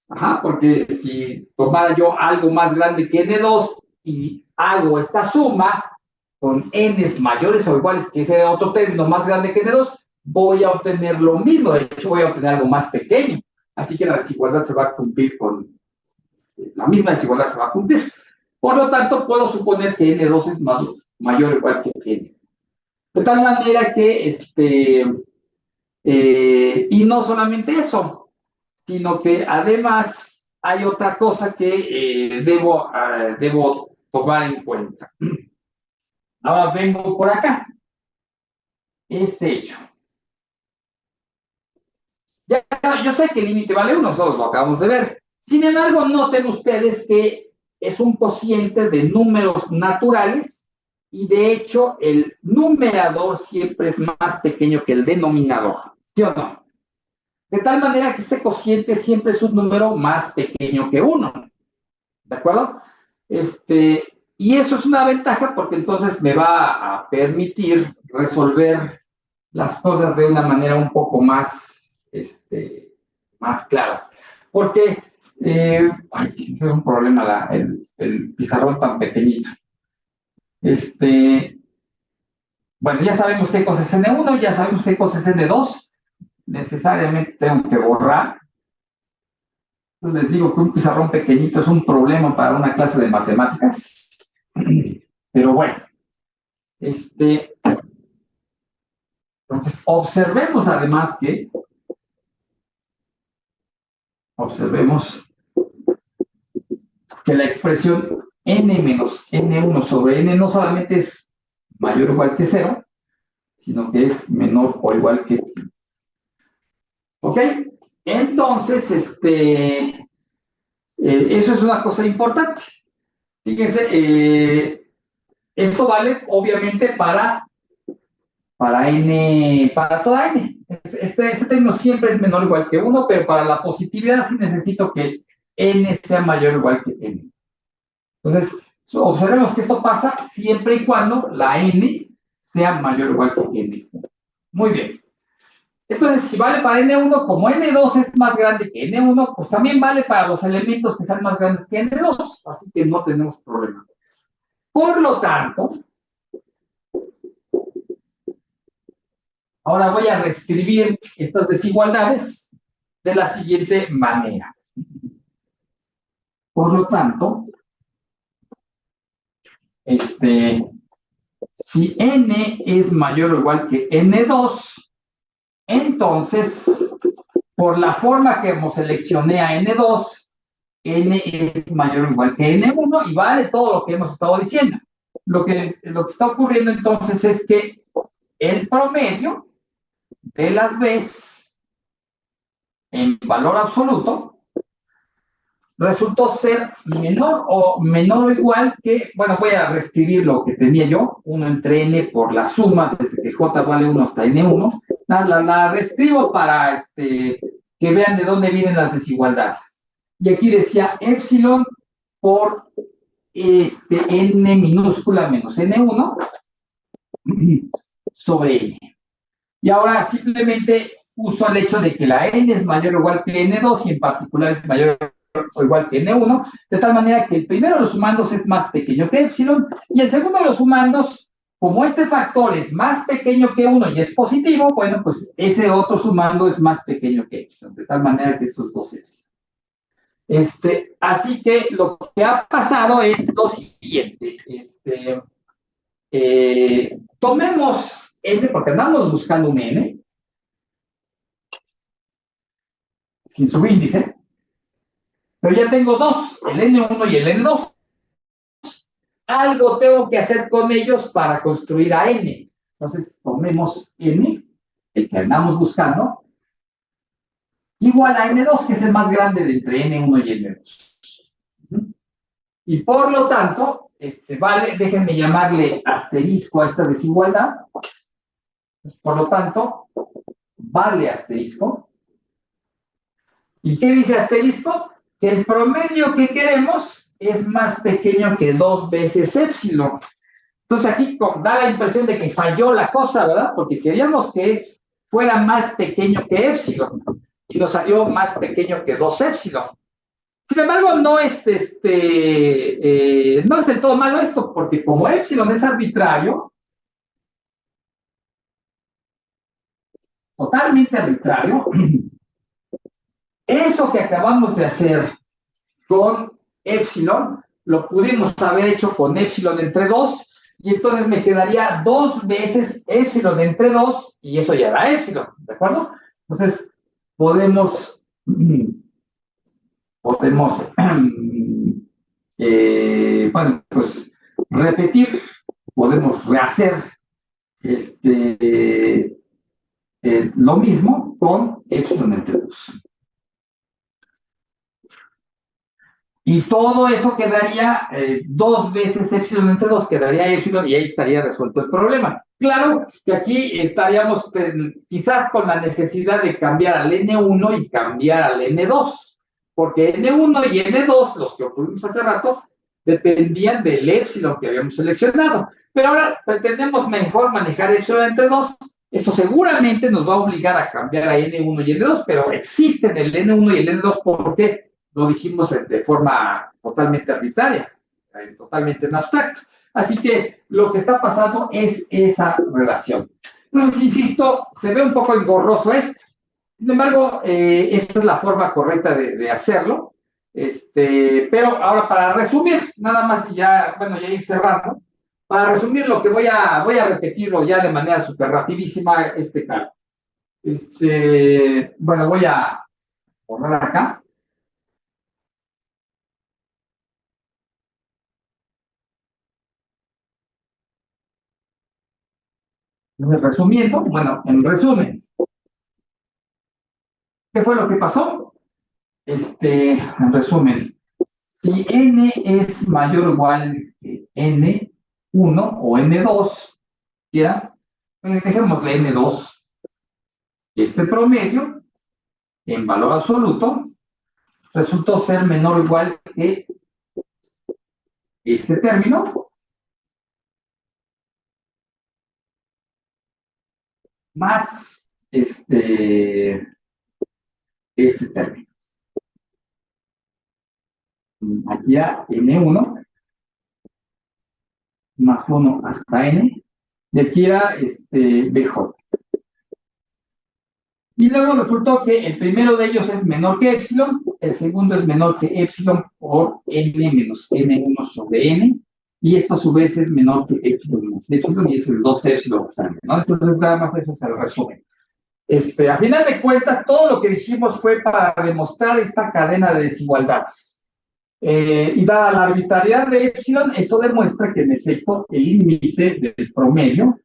Ajá, porque si tomara yo algo más grande que n2 y hago esta suma con n's mayores o iguales que ese otro término más grande que n2, voy a obtener lo mismo. De hecho, voy a obtener algo más pequeño. Así que la desigualdad se va a cumplir con... la misma desigualdad se va a cumplir. Por lo tanto, puedo suponer que n2 es mayor o igual que n. De tal manera que, y no solamente eso, sino que además hay otra cosa que debo tomar en cuenta. Ahora vengo por acá. este hecho. Ya, yo sé que el límite vale 1, nosotros lo acabamos de ver. Sin embargo, noten ustedes que es un cociente de números naturales y de hecho el numerador siempre es más pequeño que el denominador, ¿sí o no? De tal manera que este cociente siempre es un número más pequeño que 1, ¿de acuerdo? Y eso es una ventaja porque entonces me va a permitir resolver las cosas de una manera un poco más, más claras. Porque, ay, sí, ese es un problema, el pizarrón tan pequeñito. Bueno, ya sabemos qué cosa es N1, ya sabemos qué cosa es N2. Necesariamente tengo que borrar. Entonces les digo que un pizarrón pequeñito es un problema para una clase de matemáticas. Pero bueno, entonces observemos además que la expresión n menos n1 sobre n no solamente es mayor o igual que 0, sino que es menor o igual que 1. ¿Ok? Entonces, eso es una cosa importante. Fíjense, esto vale obviamente para n, para toda n. Este término siempre es menor o igual que 1, pero para la positividad sí necesito que n sea mayor o igual que n. Entonces, observemos que esto pasa siempre y cuando la n sea mayor o igual que n. Muy bien. Entonces, si vale para n1, como n2 es más grande que n1, pues también vale para los elementos que sean más grandes que n2. Así que no tenemos problema con eso. Por lo tanto, ahora voy a reescribir estas desigualdades de la siguiente manera. Por lo tanto, si n es mayor o igual que n2, entonces, por la forma que seleccioné a n2, n es mayor o igual que n1 y vale todo lo que hemos estado diciendo. Lo que está ocurriendo entonces es que el promedio de las veces en valor absoluto resultó ser menor o igual que, bueno, voy a reescribir lo que tenía yo, 1 entre n por la suma, desde que j vale 1 hasta n1, la reescribo para que vean de dónde vienen las desigualdades. Y aquí decía epsilon por n minúscula menos n1 sobre n. Y ahora simplemente uso el hecho de que la n es mayor o igual que n2 y en particular es mayor o igual que n1, de tal manera que el primero de los sumandos es más pequeño que epsilon y el segundo de los sumandos, como este factor es más pequeño que 1 y es positivo, bueno, pues ese otro sumando es más pequeño que epsilon, de tal manera que estos dos epsilon. Así que lo que ha pasado es lo siguiente. Tomemos n, porque andamos buscando un n, sin subíndice, pero ya tengo dos, el n1 y el n2. Algo tengo que hacer con ellos para construir a n. Entonces, tomemos n, el que andamos buscando, igual a n2, que es el más grande de entre n1 y n2. Y por lo tanto, vale, déjenme llamarle asterisco a esta desigualdad. Por lo tanto, vale asterisco. ¿Y qué dice asterisco? Que el promedio que queremos es más pequeño que 2 veces epsilon. Entonces aquí da la impresión de que falló la cosa, ¿verdad? Porque queríamos que fuera más pequeño que epsilon. Y nos salió más pequeño que 2 epsilon. Sin embargo, no es del todo malo esto, porque como epsilon es arbitrario, totalmente arbitrario, eso que acabamos de hacer con epsilon, lo pudimos haber hecho con epsilon entre 2, y entonces me quedaría 2 veces epsilon entre 2, y eso ya era epsilon, ¿de acuerdo? Entonces, podemos bueno, pues repetir, podemos rehacer lo mismo con epsilon entre 2. Y todo eso quedaría 2 veces epsilon entre 2, quedaría epsilon y ahí estaría resuelto el problema. Claro que aquí estaríamos quizás con la necesidad de cambiar al N1 y cambiar al N2, porque N1 y N2, los que obtuvimos hace rato, dependían del epsilon que habíamos seleccionado. Pero ahora pretendemos mejor manejar epsilon entre 2. Eso seguramente nos va a obligar a cambiar a N1 y N2, pero existen el N1 y el N2 porque lo dijimos de forma totalmente arbitraria, totalmente en abstracto. Así que lo que está pasando es esa relación. Entonces, insisto, se ve un poco engorroso esto. Sin embargo, esta es la forma correcta de hacerlo. Pero ahora, para resumir, nada más ya, bueno, ya ir cerrando. Para resumir, lo que voy a repetirlo ya de manera súper rapidísima, cálculo. Bueno, voy a borrar acá. Entonces, resumiendo, bueno, en resumen, ¿qué fue lo que pasó? En resumen, si n es mayor o igual que n1 o n2, ¿ya? Dejémosle n2, este promedio, en valor absoluto, resultó ser menor o igual que este término, más este término. Aquí a n1 más 1 hasta n, y aquí a bj. Y luego resultó que el primero de ellos es menor que epsilon, el segundo es menor que epsilon por n menos n1 sobre n, y esto a su vez es menor que epsilon menos epsilon, y es el 2 epsilon, ¿no? Entonces, nada más ese es el resumen. A final de cuentas, todo lo que dijimos fue para demostrar esta cadena de desigualdades. Y dada la arbitrariedad de epsilon, eso demuestra que en efecto el límite del promedio,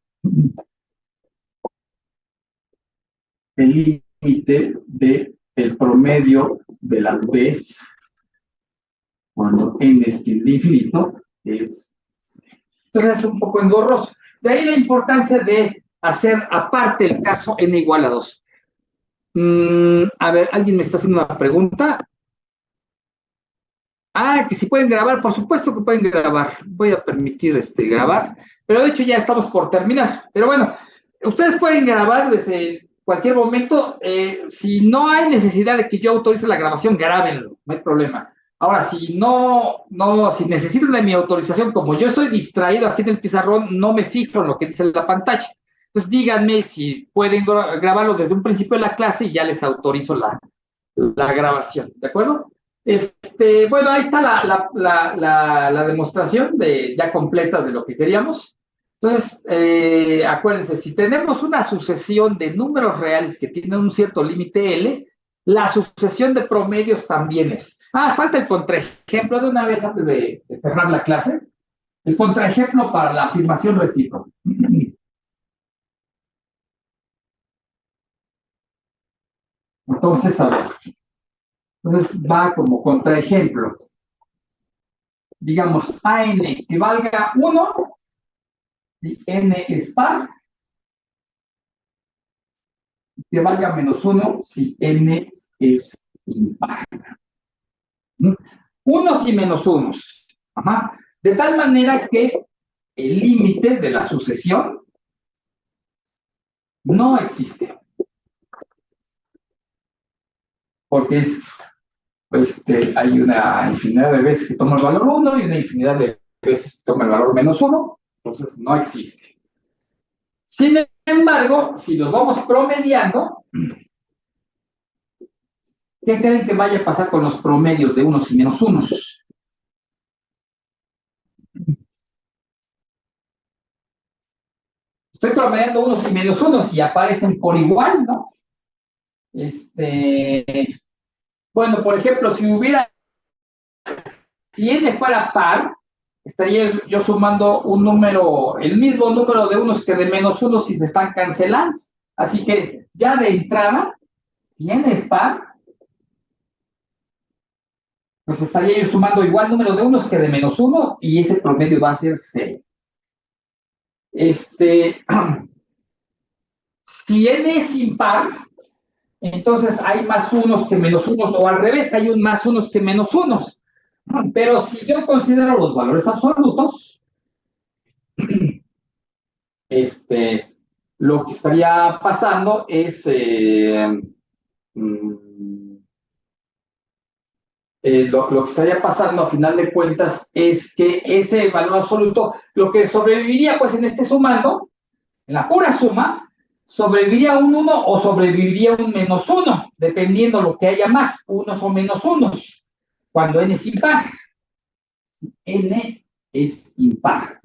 el límite del promedio de las Bs cuando n tiende a infinito es. Entonces es un poco engorroso. De ahí la importancia de hacer aparte el caso n igual a 2. A ver, ¿alguien me está haciendo una pregunta? Que si pueden grabar, por supuesto que pueden grabar. Voy a permitir grabar, pero de hecho ya estamos por terminar. Pero bueno, ustedes pueden grabar desde cualquier momento. Si no hay necesidad de que yo autorice la grabación, grábenlo, no hay problema. Ahora, si si necesitan de mi autorización, como yo estoy distraído aquí en el pizarrón, no me fijo en lo que dice la pantalla. Entonces díganme si pueden grabarlo desde un principio de la clase y ya les autorizo la grabación, ¿de acuerdo? Bueno, ahí está la demostración ya completa de lo que queríamos. Entonces, acuérdense, si tenemos una sucesión de números reales que tienen un cierto límite L, la sucesión de promedios también es. Falta el contraejemplo de una vez antes de cerrar la clase. El contraejemplo para la afirmación recíproca. Entonces, a ver. Entonces va como contraejemplo. Digamos, AN que valga 1, y N es par, que valga menos 1 si N es impar. Unos y menos unos. De tal manera que el límite de la sucesión no existe. Porque hay una infinidad de veces que toma el valor 1 y una infinidad de veces que toma el valor menos 1, entonces no existe. Sin embargo, si los vamos promediando, ¿qué creen que vaya a pasar con los promedios de unos y menos unos? Estoy promediando unos y menos unos y aparecen por igual, ¿no? Bueno, por ejemplo, si n fuera par, estaría yo sumando un número, el mismo número de unos que de menos unos si se están cancelando. Así que ya de entrada, si n es par, pues estaría yo sumando igual número de unos que de menos uno y ese promedio va a ser 0. Si n es impar, entonces hay más unos que menos unos, o al revés, hay más unos que menos unos. Pero si yo considero los valores absolutos, lo que estaría pasando es lo que estaría pasando a final de cuentas es que ese valor absoluto, lo que sobreviviría pues en este sumando, en la pura suma, sobreviviría un 1 o sobreviviría un menos 1, dependiendo lo que haya más, unos o menos unos, cuando n es impar. N es impar.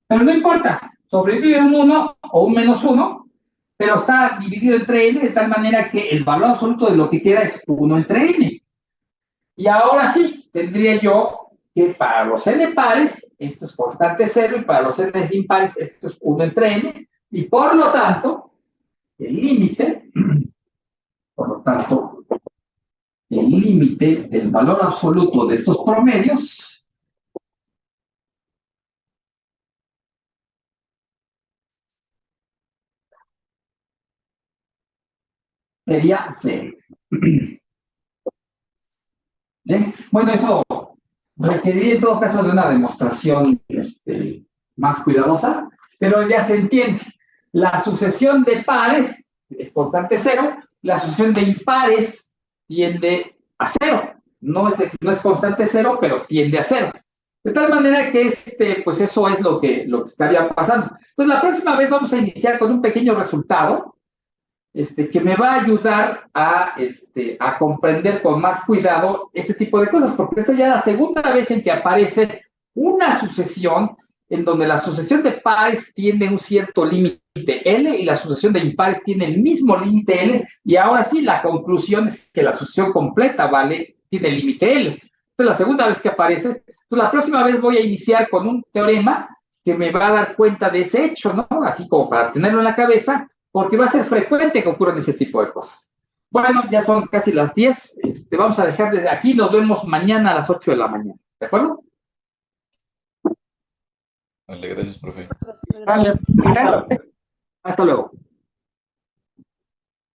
Pero no importa, sobrevive un 1 o un menos 1, pero está dividido entre n de tal manera que el valor absoluto de lo que queda es 1 entre n. Y ahora sí, tendría yo que para los n pares, esto es constante 0, y para los n impares, esto es 1 entre n, y por lo tanto, el límite del valor absoluto de estos promedios sería 0. ¿Sí? Bueno, eso requeriría en todo caso de una demostración más cuidadosa, pero ya se entiende. La sucesión de pares es constante 0, la sucesión de impares tiende a 0. No es constante 0, pero tiende a 0. De tal manera que pues eso es lo que estaría pasando. Pues la próxima vez vamos a iniciar con un pequeño resultado que me va a ayudar a comprender con más cuidado este tipo de cosas, porque esta ya es la segunda vez en que aparece una sucesión en donde la sucesión de pares tiene un cierto límite L y la sucesión de impares tiene el mismo límite L, y ahora sí, la conclusión es que la sucesión completa tiene límite L. Esta es la segunda vez que aparece. Entonces, la próxima vez voy a iniciar con un teorema que me va a dar cuenta de ese hecho, ¿no? Así como para tenerlo en la cabeza, porque va a ser frecuente que ocurran ese tipo de cosas. Bueno, ya son casi las 10. Vamos a dejar desde aquí. Nos vemos mañana a las 8 de la mañana. ¿De acuerdo? Vale, gracias, profe. Vale, gracias. Hasta luego.